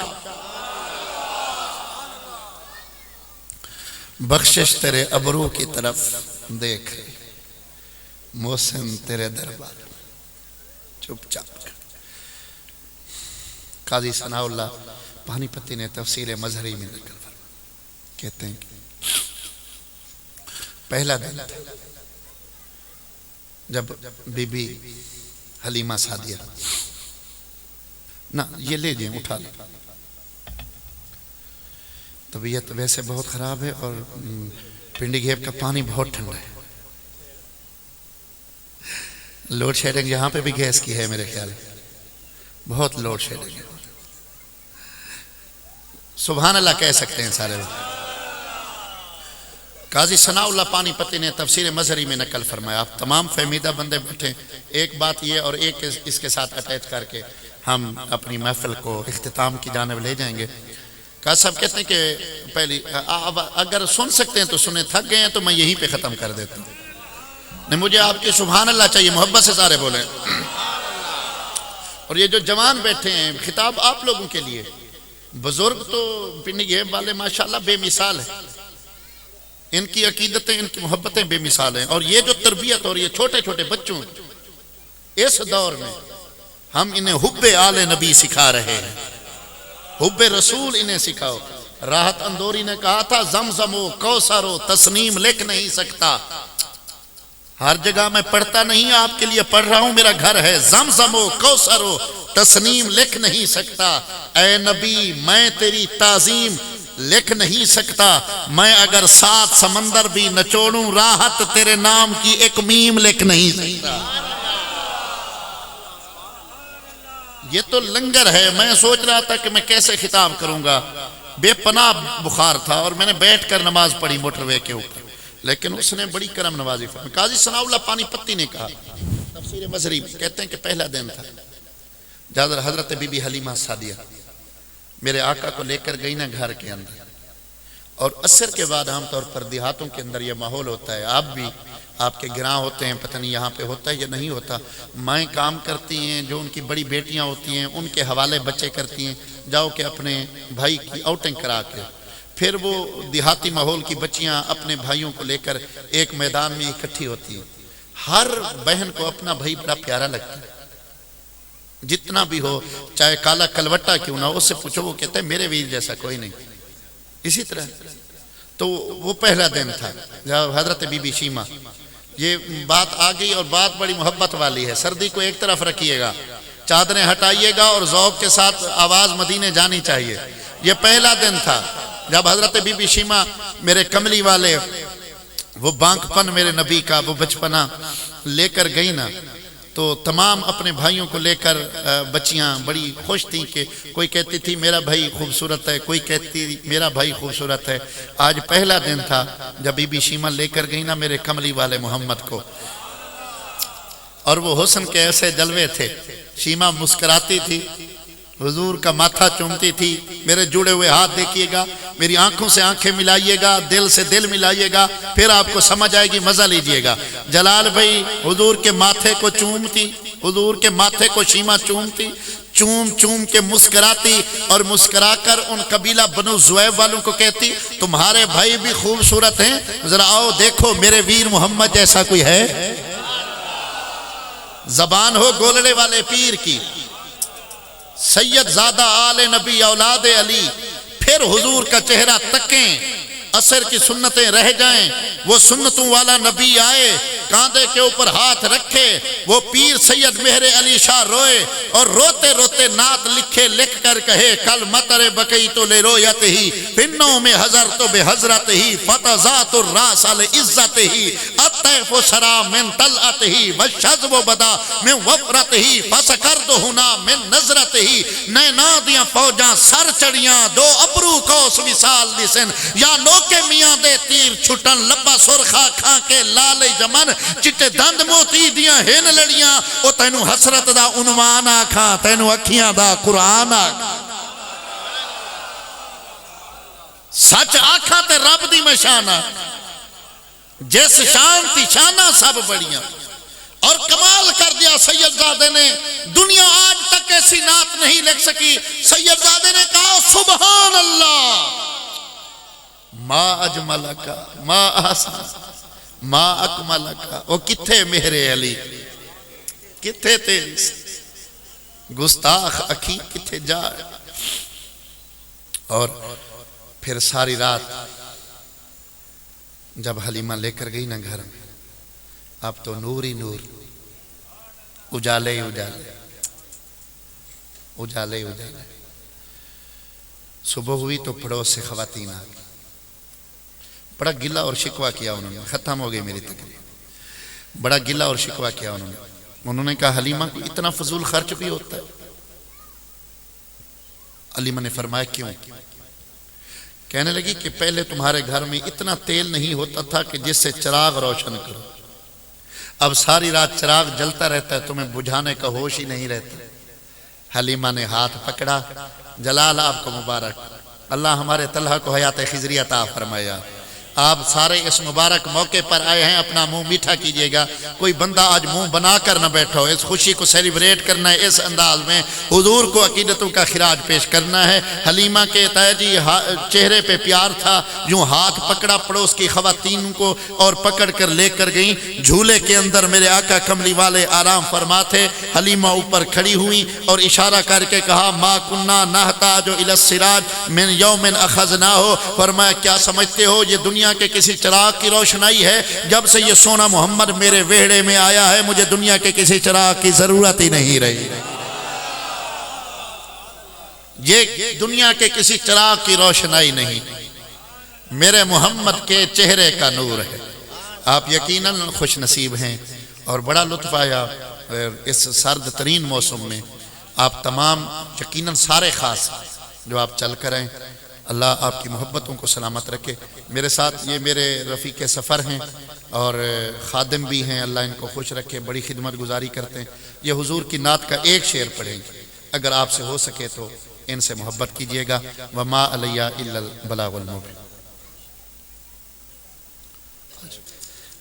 A: بخشش تیرے ابرو کی طرف دیکھ رہی، محسن تیرے دربار میں چپ چاپ۔ قاضی ثناء اللہ پانی پتی نے تفسیر مظہری میں نقل فرمایا، کہتے ہیں کہ پہلا دن جب بی بی حلیمہ سعدیہ نہ یہ لے جائیں اٹھا لیں، طبیعت ویسے بہت خراب ہے اور پنڈی گھیب کا پانی بہت ٹھنڈا ہے. لوڈ شیڈنگ یہاں پہ بھی گیس کی ہے میرے خیال ہے, بہت لوڈ شیڈنگ ہے. سبحان اللہ کہہ سکتے ہیں سارے لوگ. قاضی ثناء اللہ پانی پتی نے تفسیر مظہری میں نقل فرمایا. آپ تمام فہمیدہ بندے بیٹھے, ایک بات یہ اور ایک اس کے ساتھ اٹیچ کر کے ہم اپنی محفل کو اختتام کی جانب لے جائیں گے. قاضی صاحب کہتے ہیں کہ پہلی اگر سن سکتے ہیں تو سنیں, تھک گئے ہیں تو میں یہیں پہ ختم کر دیتا ہوں. نہیں, مجھے آپ کی سبحان اللہ چاہیے, محبت سے سارے بولیں. اور یہ جو جوان بیٹھے ہیں, خطاب آپ لوگوں کے لیے. بزرگ تو پنڈی گھیب والے ماشاءاللہ بے مثال ہیں, ان کی عقیدتیں, ان کی محبتیں بے مثال ہیں. اور یہ جو تربیت اور یہ چھوٹے چھوٹے بچوں اس دور میں ہم انہیں حب آل نبی سکھا رہے ہیں, حب رسول انہیں سکھاؤ. راحت اندوری نے کہا تھا زمزم و کوثر و تسنیم لکھ نہیں سکتا. ہر جگہ میں پڑھتا نہیں, آپ کے لیے پڑھ رہا ہوں, میرا گھر ہے. زمزم و کوثر و تسنیم لکھ نہیں سکتا. اے نبی میں تیری تعظیم لکھ نہیں سکتا. میں اگر 7 سمندر بھی نچوڑوں, راحت تیرے نام کی ایک میم لکھ نہیں سکتا. یہ تو لنگر ہے. میں سوچ رہا تھا کہ میں کیسے خطاب کروں گا, بے پناہ بخار تھا اور میں نے بیٹھ کر نماز پڑھی موٹر وے کے اوپر, لیکن اس نے بڑی کرم نوازی فرمائی. قاضی ثناء اللہ پانی پتی نے کہا تفسیر مظہری میں, کہتے ہیں کہ پہلا دن تھا جب حضرت بی بی حلیمہ سعدیہ میرے آقا کو لے کر گئی نا گھر کے اندر. اور عصر کے بعد عام طور پر دیہاتوں کے اندر یہ ماحول ہوتا ہے, آپ بھی آپ کے گراں ہوتے ہیں, پتہ نہیں یہاں پہ ہوتا ہے یا نہیں ہوتا. مائیں کام کرتی ہیں, جو ان کی بڑی بیٹیاں ہوتی ہیں ان کے حوالے بچے کرتی ہیں, جاؤ کہ اپنے بھائی کی آؤٹنگ کرا کے. پھر وہ دیہاتی ماحول کی بچیاں اپنے بھائیوں کو لے کر ایک میدان میں اکٹھی ہوتی ہیں. ہر بہن کو اپنا بھائی بڑا پیارا لگتا ہے, جتنا بھی ہو, چاہے کالا کلوٹا کیوں نہ ہو. اس سے پوچھو, وہ کہتا ہے میرے ویر جیسا کوئی نہیں. اسی طرح تو وہ پہلا دن تھا جب حضرت بی بی شیمہ, یہ بات آ گئی اور بات بڑی محبت والی ہے. سردی کو ایک طرف رکھیے گا, چادریں ہٹائیے گا اور ذوق کے ساتھ آواز مدینے جانی چاہیے. یہ پہلا دن تھا جب حضرت بی بی شیمہ میرے کملی والے, وہ بانک پن میرے نبی کا, وہ بچپنا لے کر گئی نا, تو تمام اپنے بھائیوں کو لے کر بچیاں بڑی خوش تھیں. کہ کوئی کہتی تھی میرا بھائی خوبصورت ہے, کوئی کہتی میرا بھائی خوبصورت ہے. آج پہلا دن تھا جب بی بی شیمہ لے کر گئی نا میرے کملی والے محمد کو, اور وہ حسن کے ایسے جلوے تھے. شیمہ مسکراتی تھی, حضور کا ماتھا چومتی تھی. میرے جڑے ہوئے ہاتھ دیکھیے گا, میری آنکھوں سے آنکھیں ملائیے گا, دل سے دل ملائیے گا, پھر آپ کو سمجھ آئے گی, مزہ لیجئے گا. جلال بھائی حضور کے ماتھے کو چومتی, حضور کے ماتھے کو شیمہ چومتی, چوم چوم کے مسکراتی, اور مسکرا کر ان قبیلہ بنو زویب والوں کو کہتی تمہارے بھائی بھی خوبصورت ہیں, ذرا آؤ دیکھو میرے ویر محمد جیسا کوئی ہے. زبان ہو گولڑے والے پیر کی, سید زادہ آل نبی اولاد علی, پھر حضور کا چہرہ تکیں, عصر کی سنتیں رہ جائیں, وہ سنتوں والا نبی آئے, کاندھے کے اوپر ہاتھ رکھے, وہ پیر سید مہر علی شاہ روئے, اور روتے روتے نعت لکھے, لکھ کر کہے کل مطر بقی تو لے رویت ہی, پنوں میں حضر تو بے حضرت ہی, فتح ذات الراس علی عزت ہی, الطیف و سرا من طلعت ہی, والشذب و بدا من وفرت ہی, فسکرد ہونا من نظرت ہی, نینا دیاں فوجاں سر چڑیاں, دو ابرو کوس وصال دسن, یا نو کے میاں دے تیر چھٹن, لبا سرخا کھا کے لال جمن, چٹے دند موتی دیاں ہن لڑیاں, او تینو حسرت دا عنوان آکھاں, تینو اکھیاں دا قرآن آکھاں. سچ آکھاں تے رب دی میں شانہ, جس شان تی شانہ سب بڑیاں. اور کمال کر دیا سید زادے نے, دنیا آج تک ایسی نعت نہیں لکھ سکی. سید زادے نے کہا سبحان اللہ, ما اجملکا ما احسن ما اکملکا. وہ کتھے مہر علی, کتھے تیری گستاخ اکھی کتھے جائے. اور پھر ساری رات جب حلیمہ لے کر گئی نا گھر میں, اب تو نور ہی نور, اجالے ہی اجالے, اجالے ہی اجالے. صبح ہوئی تو پڑوس سے خواتین آ گئی، بڑا گلا اور شکوہ کیا انہوں نے، ختم ہو گئی میری تقریر، بڑا گلا اور شکوہ کیا انہوں نے کہا حلیمہ اتنا فضول خرچ بھی ہوتا ہے؟ حلیمہ نے فرمایا کیوں؟ کہنے لگی کہ پہلے تمہارے گھر میں اتنا تیل نہیں ہوتا تھا کہ جس سے چراغ روشن کرو، اب ساری رات چراغ جلتا رہتا ہے، تمہیں بجھانے کا ہوش ہی نہیں رہتا۔ حلیمہ نے ہاتھ پکڑا، جلال آپ کو مبارک، اللہ ہمارے طلحہ کو حیات خضری عطا فرمایا، آپ سارے اس مبارک موقع پر آئے ہیں، اپنا منہ میٹھا کیجئے گا، کوئی بندہ آج منہ بنا کر نہ بیٹھا ہو، اس خوشی کو سیلیبریٹ کرنا ہے، اس انداز میں حضور کو عقیدتوں کا خراج پیش کرنا ہے۔ حلیمہ کے تیجی چہرے پہ پیار تھا، یوں ہاتھ پکڑا پڑوس کی خواتین کو اور پکڑ کر لے کر گئیں جھولے کے اندر، میرے آقا کملی والے آرام فرما تھے۔ حلیمہ اوپر کھڑی ہوئی اور اشارہ کر کے کہا ما کننا نحتاج الی السراج من یوم اخذناہ، فرمایا کیا سمجھتے ہو یہ دنیا کے کسی چراغ کی روشنائی ہے؟ جب سے یہ سونا محمد میرے ویڑے میں آیا ہے مجھے دنیا کے کسی چراغ کی ضرورت ہی نہیں رہی، یہ دنیا کے کسی چراغ کی روشنائی نہیں، میرے محمد کے چہرے کا نور ہے۔ آپ یقیناً خوش نصیب ہیں اور بڑا لطف آیا اس سرد ترین موسم میں، آپ تمام یقیناً سارے خاص جو آپ چل کر آئیں، اللہ آپ کی محبتوں کو سلامت رکھے۔ میرے ساتھ یہ میرے رفیق سفر ہیں اور خادم بھی ہیں، اللہ ان کو خوش رکھے، بڑی خدمت گزاری کرتے ہیں۔ یہ حضور کی نعت کا ایک شعر پڑھیں گے، اگر آپ سے ہو سکے تو ان سے محبت کیجئے گا۔ وما علی الا البلاغ المبین۔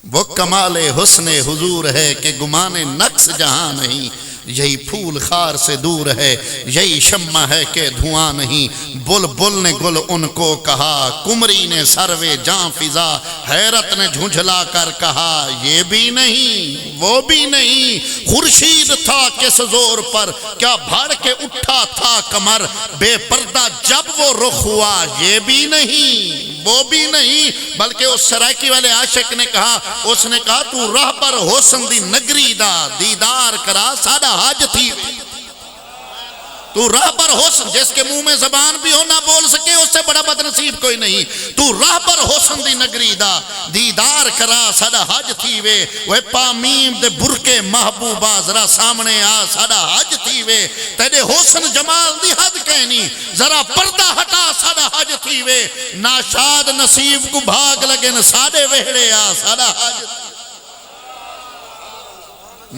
A: وہ کمال حسن حضور ہے کہ گمان نقص جہاں نہیں، یہی پھول خار سے دور ہے، یہی شمع ہے کہ دھواں نہیں، بل بل نے گل ان کو کہا، کمری نے سروے جاں فضا، حیرت نے جھنجھلا کر کہا یہ بھی نہیں وہ بھی نہیں، خورشید تھا کس زور پر کیا بھڑ کے اٹھا تھا کمر، بے پردہ جب وہ رخ ہوا یہ بھی نہیں وہ بھی نہیں، بلکہ اس سرائکی والے عاشق نے کہا، اس نے کہا تو راہ پر حسن دی نگری دا دیدار کرا ساڈا حج تھی، تو راہ پر حسن، جس کے منہ میں زبان بھی ہو نہ بول سکے اس سے بڑا بدنصیب کوئی نہیں، تو راہ پر حسن دی نگری دا دیدار کرا ساڈا حج تھی وے، وہ پامیم دے برکے محبوبہ ذرا سامنے آ ساڈا حج تھی وے، تیرے حسن جمال دی حد کہنی ذرا پردہ ہٹا ساڈا حج تھی وے، ناشاد نصیب کو بھاگ لگن ساڈے وہڑے آ ساڈا حج تھی،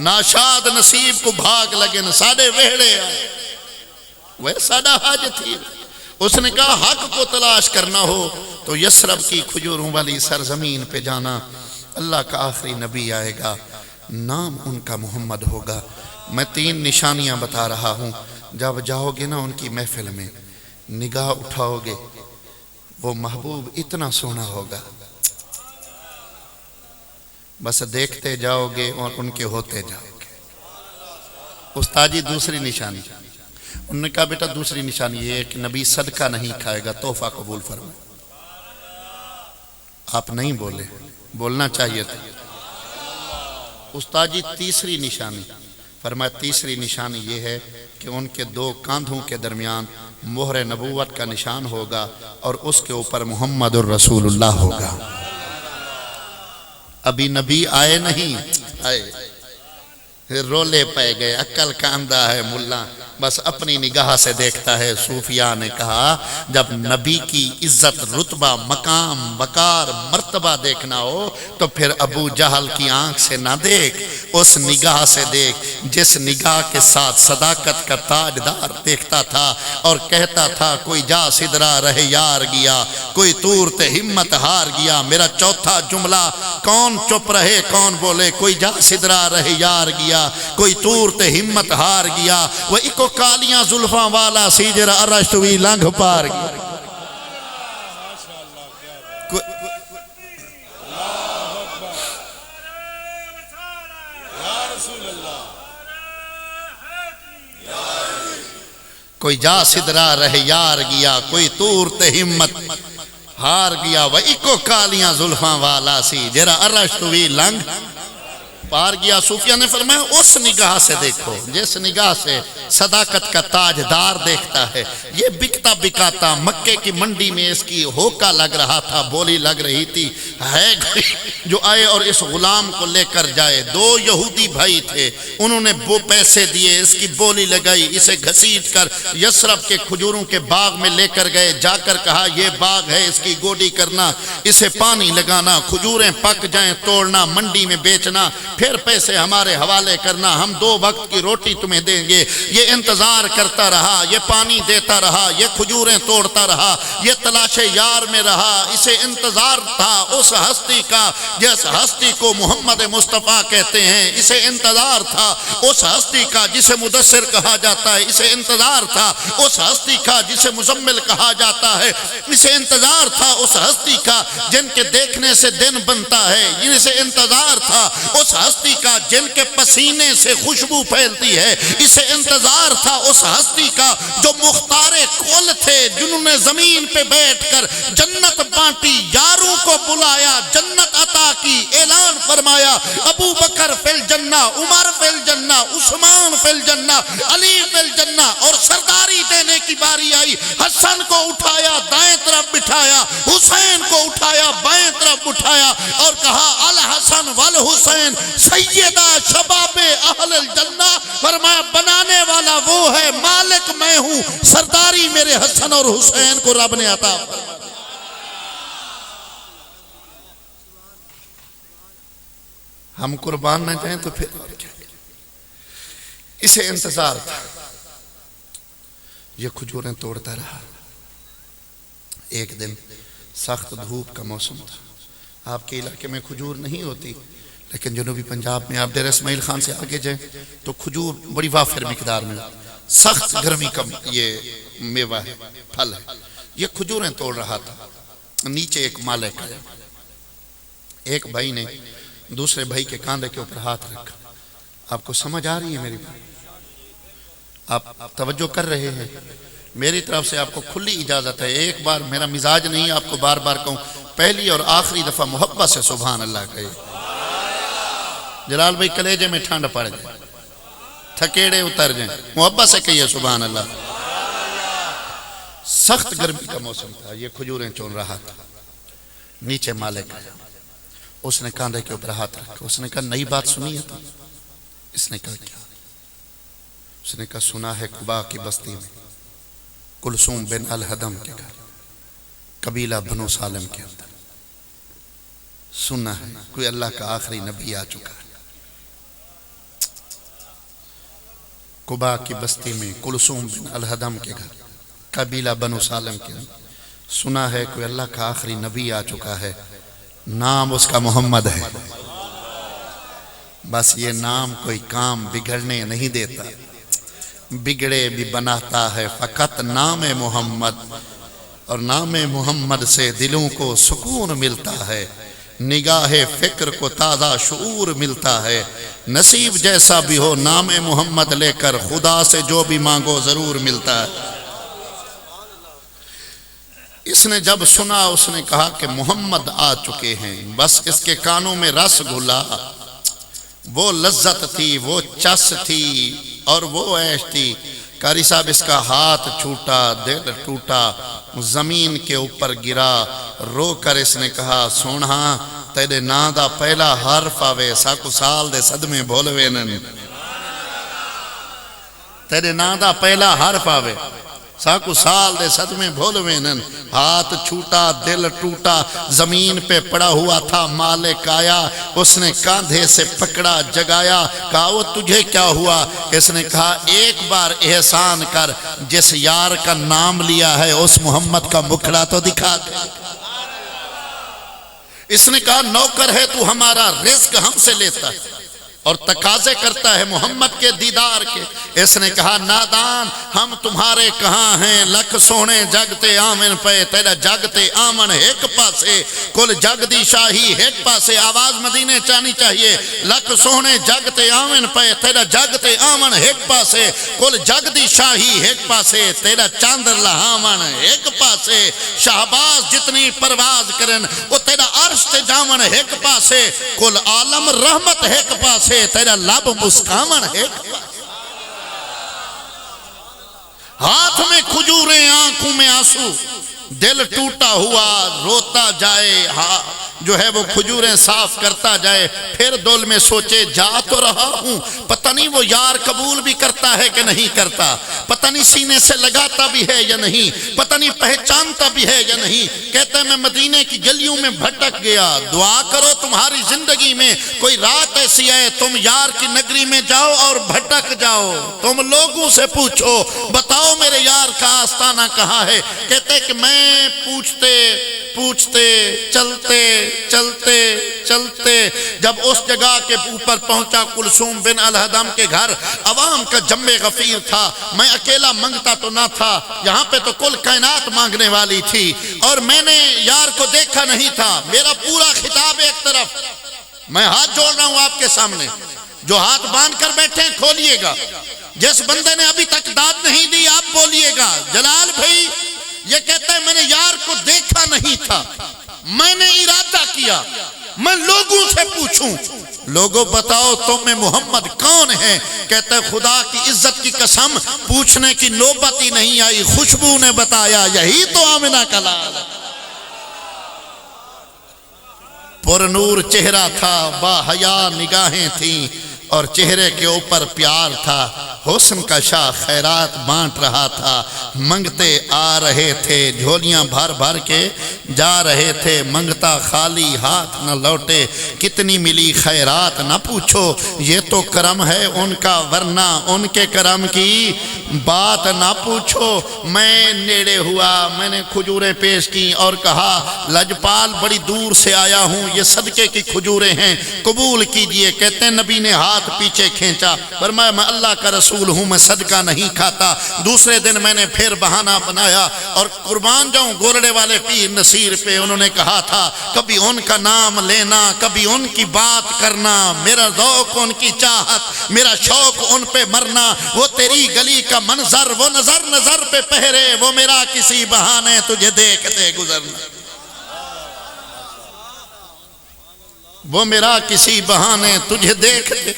A: ناشاد نصیب کو بھاگ لگن ساڈے وہڑے آ وہ ساڈا حج تھی۔ اس نے کہا حق کو تلاش کرنا ہو تو یسرب کی کھجوروں والی سرزمین پہ جانا، اللہ کا آخری نبی آئے گا، نام ان کا محمد ہوگا۔ میں 3 نشانیاں بتا رہا ہوں، جب جاؤ گے نا ان کی محفل میں نگاہ اٹھاؤ گے وہ محبوب اتنا سونا ہوگا، بس دیکھتے جاؤ گے اور ان کے ہوتے جاؤ گے۔ استاد جی دوسری نشانی، انہوں نے کہا بیٹا دوسری نشانی یہ ہے کہ نبی صدقہ نہیں کھائے گا، تحفہ قبول فرمائے۔ آپ نہیں بولے، بولنا چاہیے تھا۔ استاد جی تیسری نشانی فرمایا، تیسری نشانی یہ ہے کہ ان کے 2 کاندھوں کے درمیان مہر نبوت کا نشان ہوگا اور اس کے اوپر محمد الرسول اللہ ہوگا۔ ابھی نبی آئے نہیں، آئے رولے پہ گئے، عقل کا اندھا ہے ملا، بس اپنی نگاہ سے دیکھتا ہے۔ صوفیاء نے کہا جب نبی کی عزت رتبہ مقام وقار مرتبہ دیکھنا ہو تو پھر ابو جہل کی آنکھ سے نہ دیکھ، اس نگاہ سے دیکھ جس نگاہ کے ساتھ صداقت کا تاجدار دیکھتا تھا اور کہتا تھا کوئی جا سدرا رہے یار گیا، کوئی طور تے ہمت ہار گیا۔ میرا چوتھا جملہ کون چپ رہے کون بولے، کوئی جا سدرا رہے یار گیا، کوئی طور تے ہمت ہار گیا، وہ ایکو کالیاں زلفاں والا سی جرا عرش وی لنگھ پار گیا۔ کوئی جا سدرا رہ یار گیا، کوئی طور تے ہمت ہار گیا، وہ ایکو کالیاں زلفاں والا سی جرا عرش وی لنگھ۔ پار گیا۔ صوفیہ نے فرمایا اس نگاہ سے دیکھو جس نگاہ سے صداقت کا تاجدار دیکھتا ہے۔ یہ بکتا بکاتا مکے کی منڈی میں اس کی ہوکا لگ رہا تھا، بولی لگ رہی تھی، ہے جو آئے اور اس غلام کو لے کر جائے۔ دو یہودی بھائی تھے، انہوں نے وہ پیسے دیے، اس کی بولی لگائی، اسے گھسیٹ کر یثرب کے کھجوروں کے باغ میں لے کر گئے۔ جا کر کہا یہ باغ ہے، اس کی گوڈی کرنا، اسے پانی لگانا، کھجوریں پک جائیں توڑنا، منڈی میں بیچنا، پھر پیسے ہمارے حوالے کرنا، ہم 2 وقت کی روٹی تمہیں دیں گے۔ یہ انتظار کرتا رہا، یہ پانی دیتا رہا، یہ کھجوریں توڑتا رہا، یہ تلاش یار میں رہا۔ اسے انتظار تھا اس ہستی کا جس ہستی کو محمد مصطفیٰ کہتے ہیں، اسے انتظار تھا اس ہستی کا جسے مدثر کہا جاتا ہے، اسے انتظار تھا اس ہستی کا جسے مزمل کہا جاتا ہے، اسے انتظار تھا اس ہستی کا جن کے دیکھنے سے دن بنتا ہے، اسے انتظار تھا اس ہستی کا جن کے پسینے سے خوشبو پھیلتی ہے، اسے انتظار تھا اس ہستی کا جو مختار کل تھے، جنہوں نے زمین پہ بیٹھ کر جنت بانٹی، یاروں کو بلایا، جنت عطا کی، اعلان فرمایا ابو بکر فی الجنہ، عمر فی الجنہ، عثمان فی الجنہ، علی فی الجنہ، اور سرداری دینے کی باری آئی۔ حسن کو اٹھایا دائیں طرف بٹھایا، حسین کو اٹھایا بائیں طرف بٹھایا، اور کہا الحسن والحسین سیدہ شباب اہل الجنہ۔ فرمایا بنانے والا وہ ہے، مالک میں ہوں، سرداری میرے حسن اور حسین کو رب نے عطا فرمایا۔ ہم قربان نہ جائیں تو پھر اور کیا۔ اسے انتظار تھا، یہ کھجوریں توڑتا رہا۔ ایک دن سخت دھوپ کا موسم تھا، آپ کے علاقے میں کھجور نہیں ہوتی، لیکن جنوبی پنجاب میں آپ ڈیرہ اسماعیل خان سے آگے جائیں تو کھجور بڑی وافر مقدار میں، سخت گرمی کا یہ میوہ ہے، پھل ہے۔ یہ کھجوریں توڑ رہا تھا، نیچے ایک مالک آیا، ایک بھائی نے دوسرے بھائی کے کاندھے کے اوپر ہاتھ رکھا۔ آپ کو سمجھ آ رہی ہے میری بات؟ آپ توجہ کر رہے ہیں؟ میری طرف سے آپ کو کھلی اجازت ہے، ایک بار میرا مزاج نہیں آپ کو بار بار کہوں، پہلی اور آخری دفعہ محبت سے سبحان اللہ کہے۔ جلال بھائی کلیجے میں ٹھنڈ پڑ جائے، تھکیڑے اتر جائیں، محبت سے کہیے سبحان اللہ۔ سخت گرمی کا موسم تھا، یہ کھجوریں چون رہا تھا، نیچے مالک آیا، اس نے کاندھے کے اوپر ہاتھ رکھا، اس نے کہا نئی بات سنی ہے تو؟ اس نے کہا کیا؟ اس نے کہا سنا ہے قبا کی بستی میں کلثوم بن الحدم کے گھر، قبیلہ بنو سالم کے اندر سنا ہے کوئی اللہ کا آخری نبی آ چکا ہے۔ قبا کی بستی میں کلثوم بن الحدم کے گھر، قبیلہ بنو سالم کے اندر سنا ہے کوئی اللہ کا آخری نبی آ چکا ہے، نام اس کا محمد ہے۔ بس یہ نام کوئی کام بگڑنے نہیں دیتا، بگڑے بھی بناتا ہے فقط نام محمد، اور نام محمد سے دلوں کو سکون ملتا ہے، نگاہ فکر کو تازہ شعور ملتا ہے۔ نصیب جیسا بھی ہو نام محمد لے کر خدا سے جو بھی مانگو ضرور ملتا ہے۔ اس نے جب سنا اس نے کہا کہ محمد آ چکے ہیں، بس اس کے کانوں میں رس گھلا، وہ لذت تھی، وہ چس تھی اور وہ عیش تھی۔ قاری صاحب اس کا ہاتھ چھوٹا، دل ٹوٹا، زمین کے اوپر گرا، رو کر اس نے کہا سونا تیرے ناں دا پہلا حرف آوے ساکو سال دے صدمے بھولوے نن، تیرے ناں دا پہلا حرف آوے ساکو سال دے صدمے بھولوے نن۔ ہاتھ چھوٹا، دل ٹوٹا، زمین پہ پڑا ہوا تھا، مالک آیا، اس نے کاندھے سے پکڑا، جگایا، کہا وہ تجھے کیا ہوا؟ اس نے کہا ایک بار احسان کر، جس یار کا نام لیا ہے اس محمد کا مکھڑا تو دکھا دے۔ اس نے کہا نوکر ہے تو ہمارا رزق ہم سے لیتا ہے، اور تقاضے کرتا ہے محمد کے دیدار کے۔ اس نے کہا نادان ہم تمہارے کہاں ہیں، لکھ سونے جگتے آمن پہ تیرا جگتے آمن ایک پاسے، کل جگ دی شاہی ایک پاسے۔ آواز مدینے چانی چاہیے، لکھ سونے جگتے آمن پہ تیرا جگتے آمن ایک پاسے، کل جگ دی شاہی ایک پاسے، تیرا چاندر لہامن ایک پاسے۔ شہباز جتنی پرواز کرن وہ تیرا عرش تے جامن ایک پاسے، کل عالم رحمت ایک پاسے، تیرا لب مسکامن ہے۔ ہاتھ میں کھجوریں آنکھوں میں آنسو، دل ٹوٹا ہوا روتا جائے، جو ہے وہ کھجوریں صاف کرتا جائے، پھر دل میں سوچے جا تو رہا ہوں، پتہ نہیں وہ یار قبول بھی کرتا ہے کہ نہیں کرتا، پتہ نہیں سینے سے لگاتا بھی ہے یا نہیں، پتہ نہیں پہچانتا بھی ہے یا نہیں۔ کہتا ہے میں مدینے کی گلیوں میں بھٹک گیا، دعا کرو تمہاری زندگی میں کوئی رات ایسی ہے تم یار کی نگری میں جاؤ اور بھٹک جاؤ، تم لوگوں سے پوچھو بتاؤ میرے یار کا آستانہ کہاں ہے۔ کہتے کہ میں پوچھتے چلتے چلتے جب اس جگہ کے اوپر پہنچا کلثوم بن الہدم کے گھر، عوام کا جم غفیر تھا، میں اکیلا مانگتا تو نہ تھا، یہاں پہ تو کل کائنات مانگنے والی تھی، اور میں نے یار کو دیکھا نہیں تھا۔ میرا پورا خطاب ایک طرف، میں ہاتھ جوڑ رہا ہوں آپ کے سامنے، جو ہاتھ باندھ کر بیٹھے کھولیے گا، جس بندے نے ابھی تک داد نہیں دی آپ بولیے گا جلال بھائی۔ یہ کہتا ہے میں نے یار کو دیکھا نہیں تھا، میں نے ارادہ کیا میں لوگوں سے پوچھوں، لوگوں بتاؤ تم میں محمد کون ہے۔ کہتا ہے خدا کی عزت کی قسم پوچھنے کی نوبت ہی نہیں آئی، خوشبو نے بتایا یہی تو آمنہ کا لال۔ پر نور چہرہ تھا، با حیا نگاہیں تھیں، اور چہرے کے اوپر پیار تھا، حسن کا شاہ خیرات بانٹ رہا تھا، منگتے آ رہے تھے جھولیاں بھر بھر کے جا رہے تھے، منگتا خالی ہاتھ نہ لوٹے، کتنی ملی خیرات نہ پوچھو، یہ تو کرم ہے ان کا ورنہ ان کے کرم کی بات نہ پوچھو۔ میں نیڑے ہوا، میں نے کھجوریں پیش کی اور کہا لجپال بڑی دور سے آیا ہوں، یہ صدقے کی کھجوریں ہیں قبول کیجئے۔ کہتے ہیں نبی نے ہاتھ پیچھے کھینچا، فرمایا میں اللہ کا رسول ہوں، میں صدقہ نہیں کھاتا۔ دوسرے دن میں نے پھر بہانہ بنایا اور قربان جاؤں گورڑے والے پیر نصیر پہ، انہوں نے کہا تھا کبھی ان کا نام لینا کبھی ان کی بات کرنا، میرا ذوق ان کی چاہت، میرا شوق ان پہ مرنا، وہ تیری گلی کا منظر، وہ نظر نظر پہ پہرے، وہ میرا کسی بہانے تجھے دیکھتے گزرنا، وہ میرا کسی بہانے تجھے دیکھتے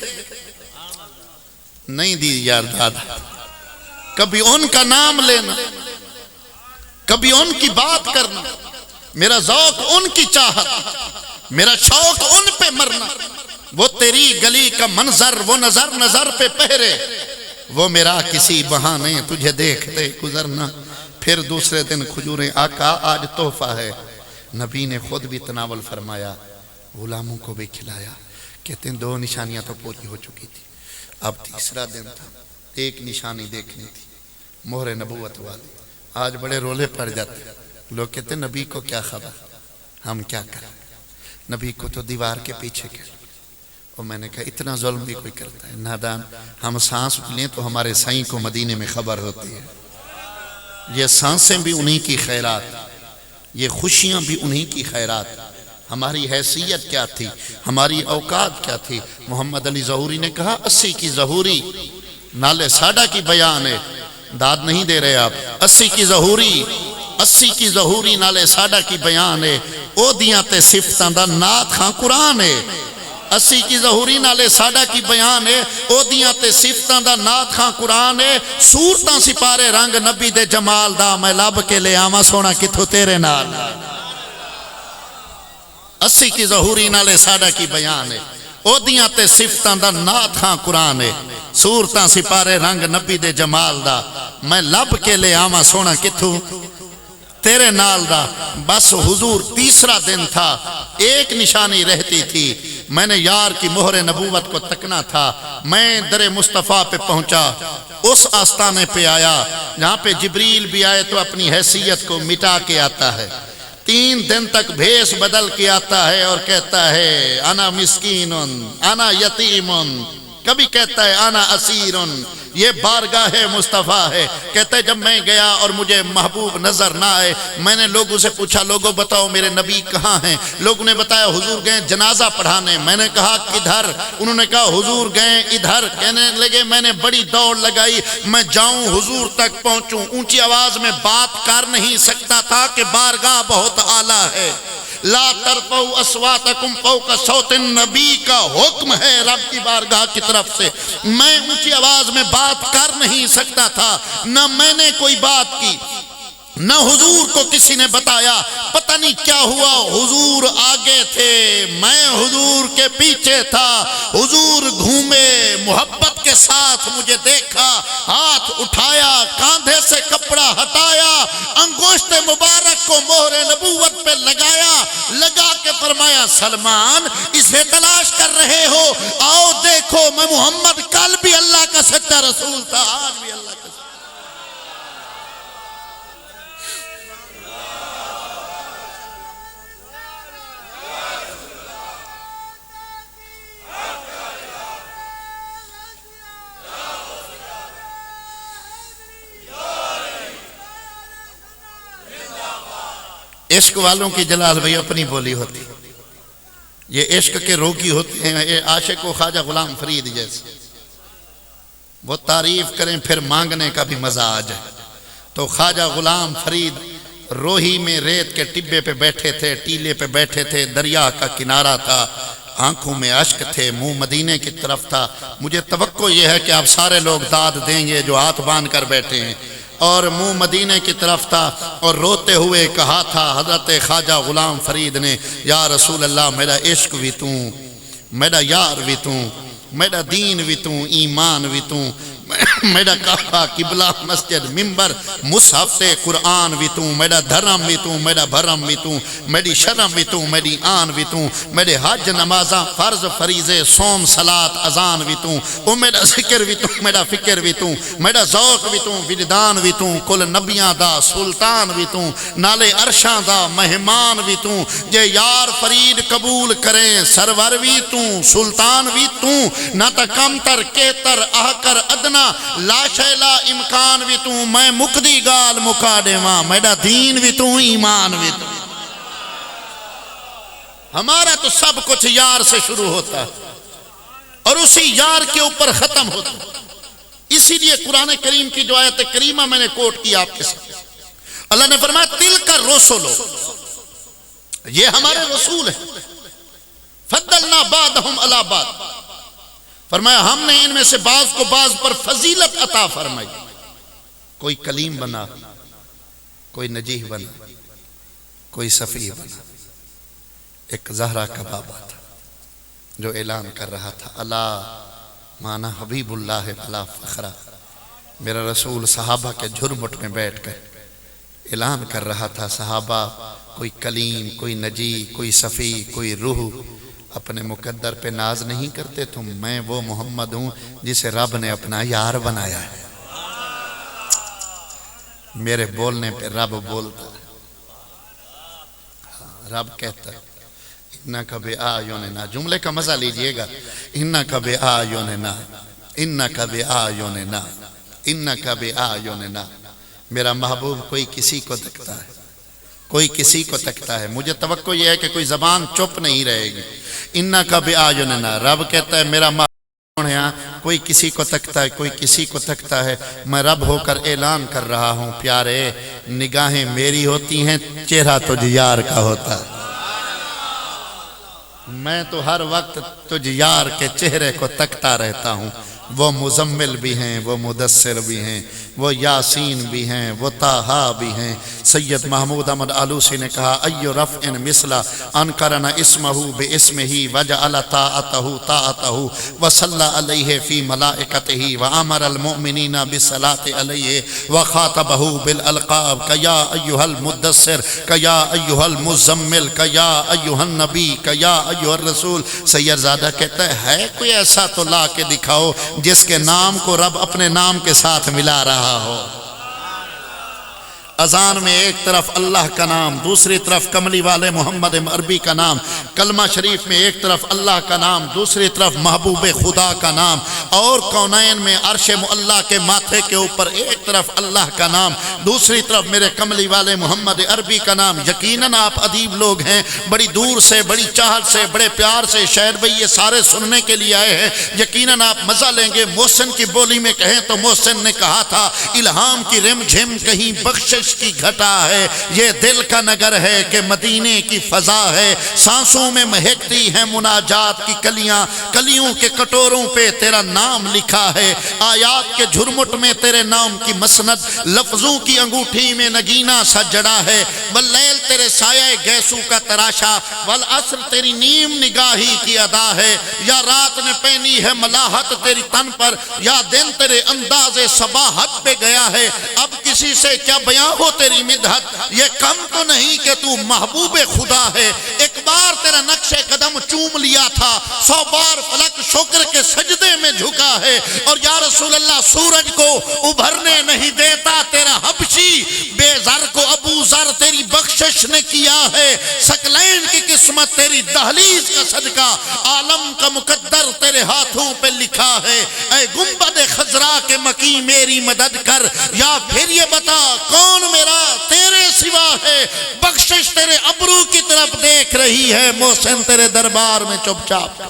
A: نہیں دی یار دادا۔ کبھی ان کا نام لینا کبھی ان کی بات کرنا، میرا ذوق ان کی چاہت، میرا شوق ان پہ مرنا، وہ تیری گلی کا منظر، وہ نظر نظر پہ پہرے، وہ میرا کسی بہانے تجھے دیکھتے گزرنا۔ پھر دوسرے دن کھجوریں آقا آج تحفہ ہے، نبی نے خود بھی تناول فرمایا، غلاموں کو بھی کھلایا۔ کہتے ہیں 2 نشانیاں تو پوری ہو چکی تھی، اب تیسرا دن تھا، ایک نشانی دیکھنی تھی، مہر نبوت والی۔ آج بڑے رولے پڑ جاتے، لوگ کہتے ہیں نبی کو کیا خبر، ہم کیا کریں، نبی کو تو دیوار کے پیچھے کر۔ اور میں نے کہا اتنا ظلم بھی کوئی کرتا ہے نادان، ہم سانس لیں تو ہمارے سائیں کو مدینے میں خبر ہوتی ہے، یہ سانسیں بھی انہی کی خیرات، یہ خوشیاں بھی انہی کی خیرات۔ ہماری حیثیت کیا تھی، ہماری اوقات کیا تھی۔ محمد علی ظہوری نے کہا 80 کی ظہوری نالے ساڈا کی بیان ہے، داد نہیں دے رہے آپ، 80 کی ظہوری نالے ساڈا کی بیان ہے، او دیاں تے صفتاں دا نات خاں قرآن ہے۔ 80 کی ظہوری نالے ساڈا کی بیان ہے، او دیاں تے صفتاں دا نات خاں قرآن ہے، صورتاں سپارے رنگ نبی دے جمال دا، میں لب کے لے آواں سونا کتھو تیرے نال۔ 80 کی ظہوری نالے ساڈا کی بیان ہے، او دیاں تے صفتاں دا نات خاں قرآن ہے، صورتاں سپارے رنگ نبی دے جمال دا، میں لب کے لے آواں سونا کتھو تیرے نال دا۔ بس حضور تیسرا دن تھا، ایک نشانی رہتی تھی، میں نے یار کی مہر نبوت کو تکنا تھا۔ میں در مصطفیٰ پہ پہنچا، اس آستانے پہ آیا جہاں پہ جبریل بھی آئے تو اپنی حیثیت کو مٹا کے آتا ہے، 3 دن تک بھیس بدل کے آتا ہے اور کہتا ہے انا مسکین انا یتیم، کبھی کہتا ہے انا اسیر۔ یہ بارگاہ مصطفیٰ ہے۔ کہتا ہے جب میں گیا اور مجھے محبوب نظر نہ آئے، میں نے لوگوں سے پوچھا لوگوں بتاؤ میرے نبی کہاں ہیں؟ لوگوں نے بتایا حضور گئے جنازہ پڑھانے۔ میں نے کہا کدھر؟ انہوں نے کہا حضور گئے ادھر۔ کہنے لگے میں نے بڑی دوڑ لگائی، میں جاؤں حضور تک پہنچوں۔ اونچی آواز میں بات کر نہیں سکتا تھا کہ بارگاہ بہت اعلیٰ ہے۔ لا ترفعوا اصواتکم فوق صوت النبی کا حکم ہے رب کی بارگاہ کی طرف سے۔ میں اونچی آواز میں بات کر نہیں سکتا تھا، نہ میں نے کوئی بات کی، نہ حضور کو کسی نے بتایا۔ پتہ نہیں کیا ہوا، حضور آگے تھے، میں حضور کے پیچھے تھا۔ حضور گھومے، محبت کے ساتھ مجھے دیکھا، ہاتھ اٹھایا، کاندھے سے کپڑا ہٹایا، انگشت مبارک کو مہر نبوت پہ لگایا، لگا کے فرمایا سلمان اسے تلاش کر رہے ہو، آؤ دیکھو میں محمد کل بھی اللہ کا سچا رسول تھا، آج بھی اللہ کا۔ عشق والوں کی جلال بھائی اپنی بولی ہوتی، یہ عشق کے روگی ہوتے ہیں، یہ عاشق و خواجہ غلام فرید جیسے، وہ تعریف کریں پھر مانگنے کا بھی مزہ آ جائے۔ تو خواجہ غلام فرید روہی میں ریت کے ٹبے پہ بیٹھے تھے، ٹیلے پہ بیٹھے تھے، دریا کا کنارہ تھا، آنکھوں میں اشک تھے، منہ مدینے کی طرف تھا۔ مجھے توقع یہ ہے کہ آپ سارے لوگ داد دیں گے جو ہاتھ باندھ کر بیٹھے ہیں، اور منہ مدینے کی طرف تھا، اور روتے ہوئے کہا تھا حضرت خواجہ غلام فرید نے یا رسول اللہ میرا عشق بھی تو، میرا یار بھی تو، میرا دین بھی تو، ایمان بھی تو، میرا کعبہ قبلہ مسجد ممبر مصحف قرآن بھی تو، میرا دھرم بھی تو، میرا بھرم بھی تو، میری شرم بھی تو، میری آن بھی تو، میرے حج نمازاں فرض فریضے سوم صلاۃ اذان بھی تو، او میرا ذکر بھی تو، میرا فکر بھی تو، میرا ذوق بھی تو، وجدان بھی تو، کل نبیاں دا سلطان بھی تو، نالے عرشاں دا مہمان بھی تو، جے یار فرید قبول کریں سرور بھی تو، سلطان بھی تو، نہ تا کم تر کہتر آکر ادنا لا شیلا امکان بھی تو، میں مقدی گال مکا دے ماں، میرا دین بھی تو، ایمان بھی تو۔ ہمارا تو سب کچھ یار سے شروع ہوتا ہے اور اسی یار کے اوپر ختم ہوتا ہے۔ اسی لیے قرآن کریم کی جو آیت کریمہ میں نے کوٹ کی آپ کے ساتھ، اللہ نے فرمایا تلک الرسل، یہ ہمارے رسول ہیں، فضلنا بعضهم علی بعض، فرمایا ہم نے ان میں سے بعض کو بعض پر فضیلت عطا فرمائی۔ کوئی کلیم بنا، کوئی نجیح بنا، کوئی صفی بنا۔ ایک زہرا کا بابا تھا جو اعلان کر رہا تھا الا مانا حبیب اللہ بلا فخرا، میرا رسول صحابہ کے جھرمٹ میں بیٹھ کر اعلان کر رہا تھا صحابہ کوئی کلیم، کوئی نجی، کوئی صفی، کوئی روح اپنے مقدر پہ ناز نہیں کرتے تم، میں وہ محمد ہوں جسے رب نے اپنا یار بنایا ہے۔ میرے بولنے پہ رب بولتا ہے، رب کہتا ہے انکا بِآیوننا، جملے کا مزہ لیجئے گا، انکا بِآیوننا، انکا بِآیوننا، انکا بِآیوننا۔ میرا محبوب کوئی کسی کو تکتا ہے، کوئی کسی کو تکتا ہے، مجھے توقع یہ ہے کہ کوئی زبان چپ نہیں رہے گی۔ انکا بِآیوننا، رب کہتا ہے میرا محبوب ہے، کوئی کسی کو تکتا ہے، کوئی کسی کو تکتا ہے، میں رب ہو کر اعلان کر رہا ہوں پیارے نگاہیں میری ہوتی ہیں، چہرہ تجھ یار کا ہوتا ہے۔ میں تو ہر وقت تجھ یار کے چہرے کو تکتا رہتا ہوں۔ وہ مزمل بھی ہیں، وہ مدثر بھی ہیں، وہ یاسین بھی ہیں، وہ طٰہٰ بھی ہیں۔ سید محمود احمد آلوسی نے کہا ایو رفع مثلا انکرنا اسمہ باسمہ وجعل طاعتہ طاعتہ وصلی علیہ فی ملائکتہ وامر المؤمنین بالصلاۃ علیہ وخاطبہ بالالقاب کیا ایھا المدثر کیا ایھا المزمل کیا ایھا النبی کیا ایھا الرسول۔ سید زادہ کہتا ہے کوئی ایسا تو لا کے دکھاؤ جس کے نام کو رب اپنے نام کے ساتھ ملا رہا ہو۔ اذان میں ایک طرف اللہ کا نام، دوسری طرف کملی والے محمد عربی کا نام، کلمہ شریف میں ایک طرف اللہ کا نام، دوسری طرف محبوب خدا کا نام، اور کونین میں عرش معلیٰ کے ماتھے کے اوپر ایک طرف اللہ کا نام، دوسری طرف میرے کملی والے محمد عربی کا نام۔ یقیناً آپ ادیب لوگ ہیں، بڑی دور سے، بڑی چاہت سے، بڑے پیار سے شاعر بھائی یہ سارے سننے کے لیے آئے ہیں، یقیناً آپ مزہ لیں گے۔ محسن کی بولی میں کہیں تو محسن نے کہا تھا الہام کی رم جھم کہیں بخشش کی گھٹا ہے، یہ دل کا نگر ہے کہ مدینے کی فضا ہے، سانسوں میں مہکتی ہیں مناجات کی کلیاں، کلیوں کے کٹوروں پہ تیرا نام لکھا ہے، آیات کے جھرمٹ میں تیرے نام کی مسند، لفظوں کی انگوٹھی میں نگینہ سا جڑا ہے، واللیل تیرے سایہ گیسو کا تراشا، والعصر تیری نیم نگاہی کی ادا ہے، یا رات نے پہنی ہے ملاحت تیری تن پر، یا دن تیرے انداز صباحت پہ گیا ہے، اب کسی سے کیا بیان ہو تیری مدحت، یہ کم تو نہیں کہ تو محبوب خدا ہے، ایک بار تیرا نقش قدم چوم لیا تھا، 100 بار فلک شکر کے سجدے میں جھکا ہے، اور یا رسول اللہ سورج کو ابھرنے نہیں دیتا تیرا حبشی، بے زر کو ابو زر تیری بخشش نے کیا ہے، ثقلین کی قسمت تیری دہلیز کا صدقہ، عالم کا مقدر تیرے ہاتھوں پہ لکھا ہے، اے گنبد خضرا کے مکی میری مدد کر، یا پھر یہ بتا کون میرا تیرے سوا ہے، بخشش تیرے ابرو کی طرف دیکھ رہی ہے، محسن تیرے دربار میں چپ چاپ،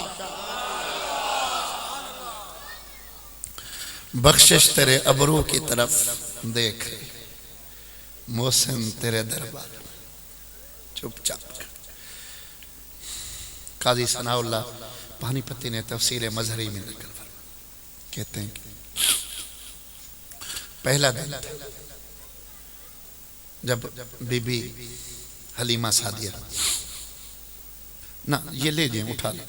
A: بخشش تیرے ابرو کی طرف دیکھ رہی، محسن تیرے دربار میں چپ چاپ۔ قاضی ثناء اللہ پانی پتی نے تفسیر مظہری میں نقل فرمایا، کہتے ہیں کہ پہلا دن جب بی بی حلیمہ سعدیہ، نہ یہ لے جائیں اٹھا لیں،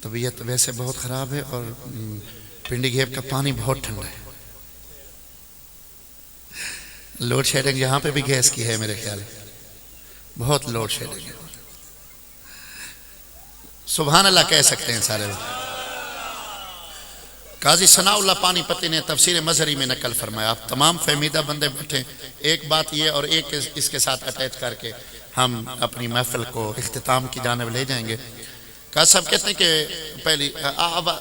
A: طبیعت ویسے بہت خراب ہے اور پنڈی گھیب کا پانی بہت ٹھنڈا ہے، لوڈ شیڈنگ یہاں پہ بھی گیس کی ہے میرے خیال ہے، بہت لوڈ شیڈنگ ہے، سبحان اللہ کہہ سکتے ہیں سارے لوگ۔ قاضی ثناء اللہ پانی پتی نے تفسیر مظہری میں نقل فرمایا، آپ تمام فہمیدہ بندے بیٹھے، ایک بات یہ اور ایک اس کے ساتھ اٹیچ کر کے ہم اپنی محفل کو اختتام کی جانب لے جائیں گے۔ قاضی صاحب کہتے ہیں کہ پہلی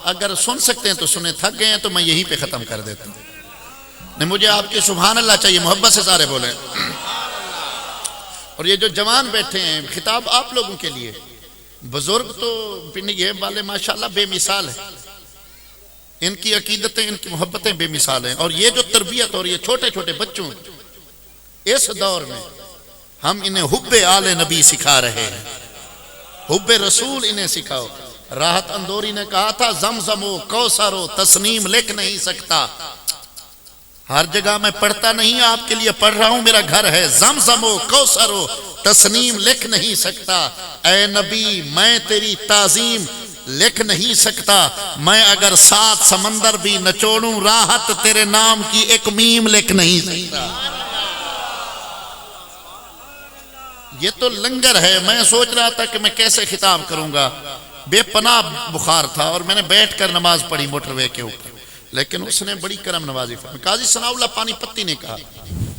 A: اگر سن سکتے ہیں تو سنیں، تھک گئے ہیں تو میں یہیں پہ ختم کر دیتا ہوں، نہیں مجھے آپ کی سبحان اللہ چاہیے، محبت سے سارے بولیں۔ اور یہ جو جوان بیٹھے ہیں خطاب آپ لوگوں کے لیے، بزرگ تو پنڈی گھیب والے ماشاءاللہ بے مثال ہیں، ان کی عقیدتیں ان کی محبتیں بے مثال ہیں، اور یہ جو تربیت اور یہ چھوٹے چھوٹے بچوں اس دور میں ہم انہیں حب آل نبی سکھا رہے ہیں، حب رسول انہیں سکھاؤ۔ راحت اندوری نے کہا تھا زمزم و کوثر و تسنیم لکھ نہیں سکتا، ہر جگہ میں پڑھتا نہیں، آپ کے لیے پڑھ رہا ہوں، میرا گھر ہے، زمزم و کوثر و تسنیم لکھ نہیں سکتا، اے نبی میں تیری تعظیم لکھ نہیں سکتا، میں اگر 7 سمندر بھی نچوڑوں راحت تیرے نام کی ایک میم لکھ نہیں سکتا۔ یہ تو لنگر ہے، میں سوچ رہا تھا کہ میں کیسے خطاب کروں گا، بے پناہ بخار تھا اور میں نے بیٹھ کر نماز پڑھی موٹر وے کے اوپر، لیکن اس نے بڑی کرم نوازی فرمائی۔ قاضی ثناء اللہ پانی پتی نے کہا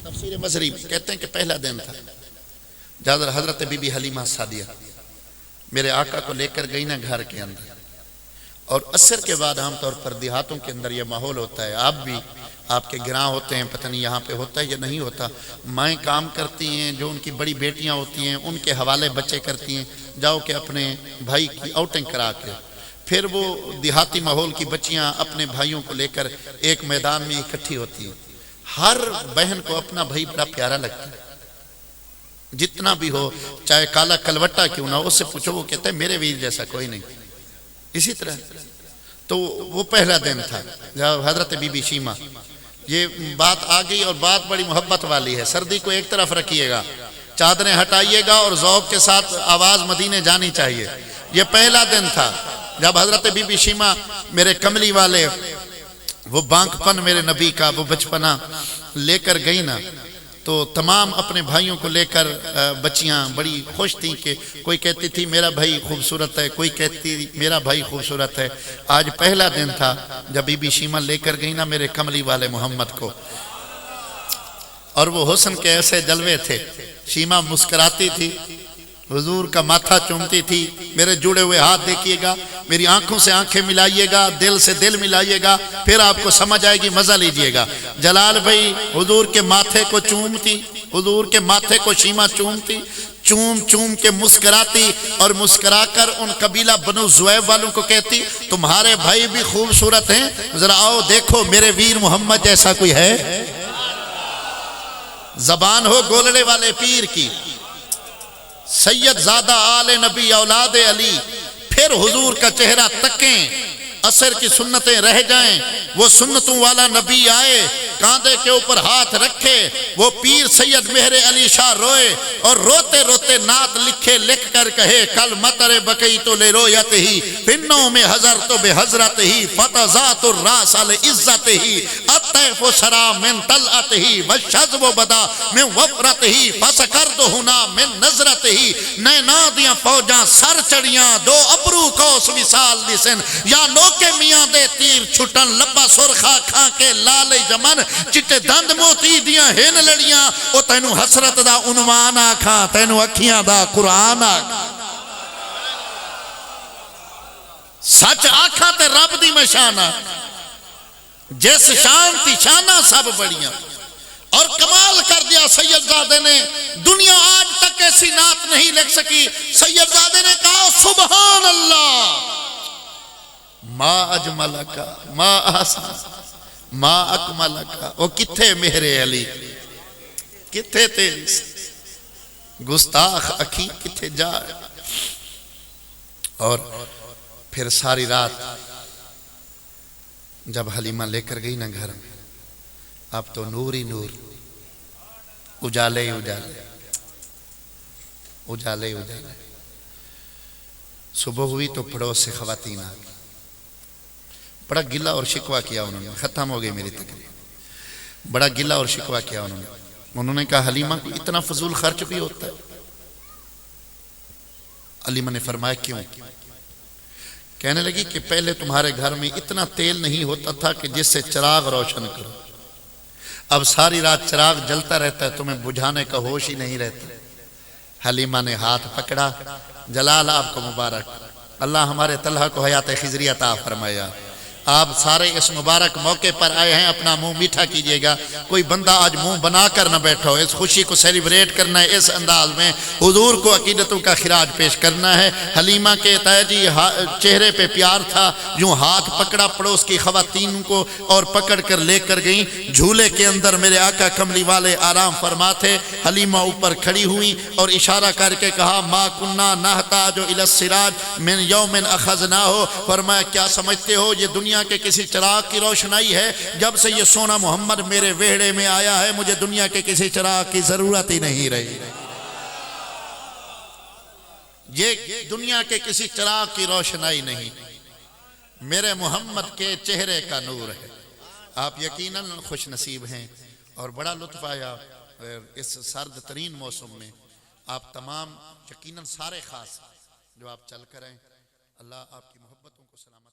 A: تفسیر مظہری میں، کہتے ہیں کہ پہلا دن تھا جب حضرت بی بی حلیمہ سعدیہ میرے آقا کو لے کر گئی نا گھر کے اندر، اور عصر کے بعد عام طور پر دیہاتوں کے اندر یہ ماحول ہوتا ہے، آپ بھی آپ کے گراں ہوتے ہیں، پتہ نہیں یہاں پہ ہوتا ہے یا نہیں ہوتا، مائیں کام کرتی ہیں، جو ان کی بڑی بیٹیاں ہوتی ہیں ان کے حوالے بچے کرتی ہیں، جاؤ کہ اپنے بھائی کی آؤٹنگ کرا کے، پھر وہ دیہاتی ماحول کی بچیاں اپنے بھائیوں کو لے کر ایک میدان میں اکٹھی ہوتی ہیں، ہر بہن کو اپنا بھائی بڑا پیارا لگتا ہے، جتنا بھی ہو، چاہے کالا کلوٹا کیوں نہ ہو، اس سے پوچھو وہ کہتا ہے میرے ویر جیسا کوئی نہیں، اسی طرح۔ تو وہ پہلا دن تھا جب حضرت بی بی شیمہ، یہ بات آ گئی اور بات بڑی محبت والی ہے، سردی کو ایک طرف رکھیے گا، چادریں ہٹائیے گا اور ذوق کے ساتھ آواز مدینے جانی چاہیے۔ یہ پہلا دن تھا جب حضرت بی بی شیمہ میرے کملی والے، وہ بانک پن میرے نبی کا، وہ بچپنا لے کر گئی نا، تو تمام اپنے بھائیوں کو لے کر بچیاں بڑی خوش تھیں، کہ کوئی کہتی تھی میرا بھائی خوبصورت ہے، کوئی کہتی میرا بھائی خوبصورت ہے۔ آج پہلا دن تھا جب بی بی شیمہ لے کر گئی نا میرے کملی والے محمد کو، اور وہ حسن کے ایسے جلوے تھے. شیمہ مسکراتی تھی، حضور کا ماتھا چومتی تھی. میرے جڑے ہوئے ہاتھ دیکھیے گا، میری آنکھوں سے آنکھیں ملائیے گا، دل سے دل ملائیے گا، پھر آپ کو سمجھ آئے گی، مزہ لیجئے گا. جلال بھائی حضور کے ماتھے کو چومتی، حضور کے ماتھے کو شیمہ چومتی، چوم چوم کے مسکراتی، اور مسکرا کر ان قبیلہ بنو زویب والوں کو کہتی تمہارے بھائی بھی خوبصورت ہیں، ذرا آؤ دیکھو میرے ویر محمد جیسا کوئی ہے. زبان ہو گولڑے والے پیر کی، سید زادہ آل نبی اولاد علی، پھر حضور کا چہرہ تکیں، عصر کی سنتیں رہ جائیں، وہ سنتوں والا نبی آئے، کاندھے کے اوپر ہاتھ رکھے، وہ پیر سید مہر علی شاہ روئے، اور روتے روتے نعت لکھے، لکھ کر کہے کل مطر بکی تو لے رویت ہی فنوں میں حضر تو بے حضرت ہی فتزات الراس عزت ہی الطیف سرا من طلعت ہی والشذب بدا من وفرت ہی فسکرد ہونا من نظرت ہی نینا دیاں فوجاں سر چڑیاں دو ابرو کوس وصال لسن یا نوکے میاں دے تیر چھٹن لبا سرخا کھا کے لال جمن چٹے دند موتی دیاں ہن لڑیاں او تینو حسرت دا عنوان آکھاں تینو اکھیاں دا قرآن آکھاں سچ آکھاں تے رب دی میں شانہ جس شان تی شانہ سب بڑیاں. اور کمال کر دیا سید زادے نے، دنیا آج تک ایسی نعت نہیں لکھ سکی. سید زادے نے کہا سبحان اللہ ما اجملکا ما احسن ما اکملکا. وہ کتھے مہر علی، کتھے تیری گستاخ اکھی کتھے جائے. اور پھر ساری رات جب حلیمہ لے کر گئی نا گھر میں، اب تو نور ہی نور، اجالے ہی اجالے، اجالے ہی اجالے. صبح ہوئی تو پڑوس سے خواتین آ گئی، بڑا گلہ اور شکوہ کیا انہوں نے. ختم ہو گئی میری تقریر. بڑا گلہ اور شکوہ کیا انہوں نے کہا حلیمہ اتنا فضول خرچ بھی ہوتا ہے؟ حلیمہ نے فرمایا کیوں؟ کہنے لگی کہ پہلے تمہارے گھر میں اتنا تیل نہیں ہوتا تھا کہ جس سے چراغ روشن کرو، اب ساری رات چراغ جلتا رہتا ہے، تمہیں بجھانے کا ہوش ہی نہیں رہتا. حلیمہ نے ہاتھ پکڑا. جلال آپ کو مبارک، اللہ ہمارے طلحہ کو حیات خضری عطا فرمایا. آپ سارے اس مبارک موقع پر آئے ہیں، اپنا منہ میٹھا کیجئے گا. کوئی بندہ آج منہ بنا کر نہ بیٹھو، اس خوشی کو سیلیبریٹ کرنا ہے، اس انداز میں حضور کو عقیدتوں کا خراج پیش کرنا ہے. حلیمہ کے تیجی چہرے پہ پیار تھا، یوں ہاتھ پکڑا پڑوس کی خواتین کو اور پکڑ کر لے کر گئیں. جھولے کے اندر میرے آقا کملی والے آرام فرما تھے. حلیمہ اوپر کھڑی ہوئی اور اشارہ کر کے کہا ما کننا نحتاج الی السراج من یوم اخذناہ. فرمایا کیا سمجھتے ہو یہ دنیا کے کسی چراغ کی روشنائی ہے؟ جب سے یہ سونا محمد میرے ویڑے میں آیا ہے مجھے دنیا کے کسی چراغ کی ضرورت ہی نہیں رہی. یہ دنیا کے کسی چراغ کی روشنائی نہیں، میرے محمد کے چہرے کا نور ہے. آپ یقیناً خوش نصیب ہیں اور بڑا لطف آیا اس سرد ترین موسم میں. آپ تمام یقیناً سارے خاص جو آپ چل کر آئیں، اللہ آپ کی محبتوں کو سلامت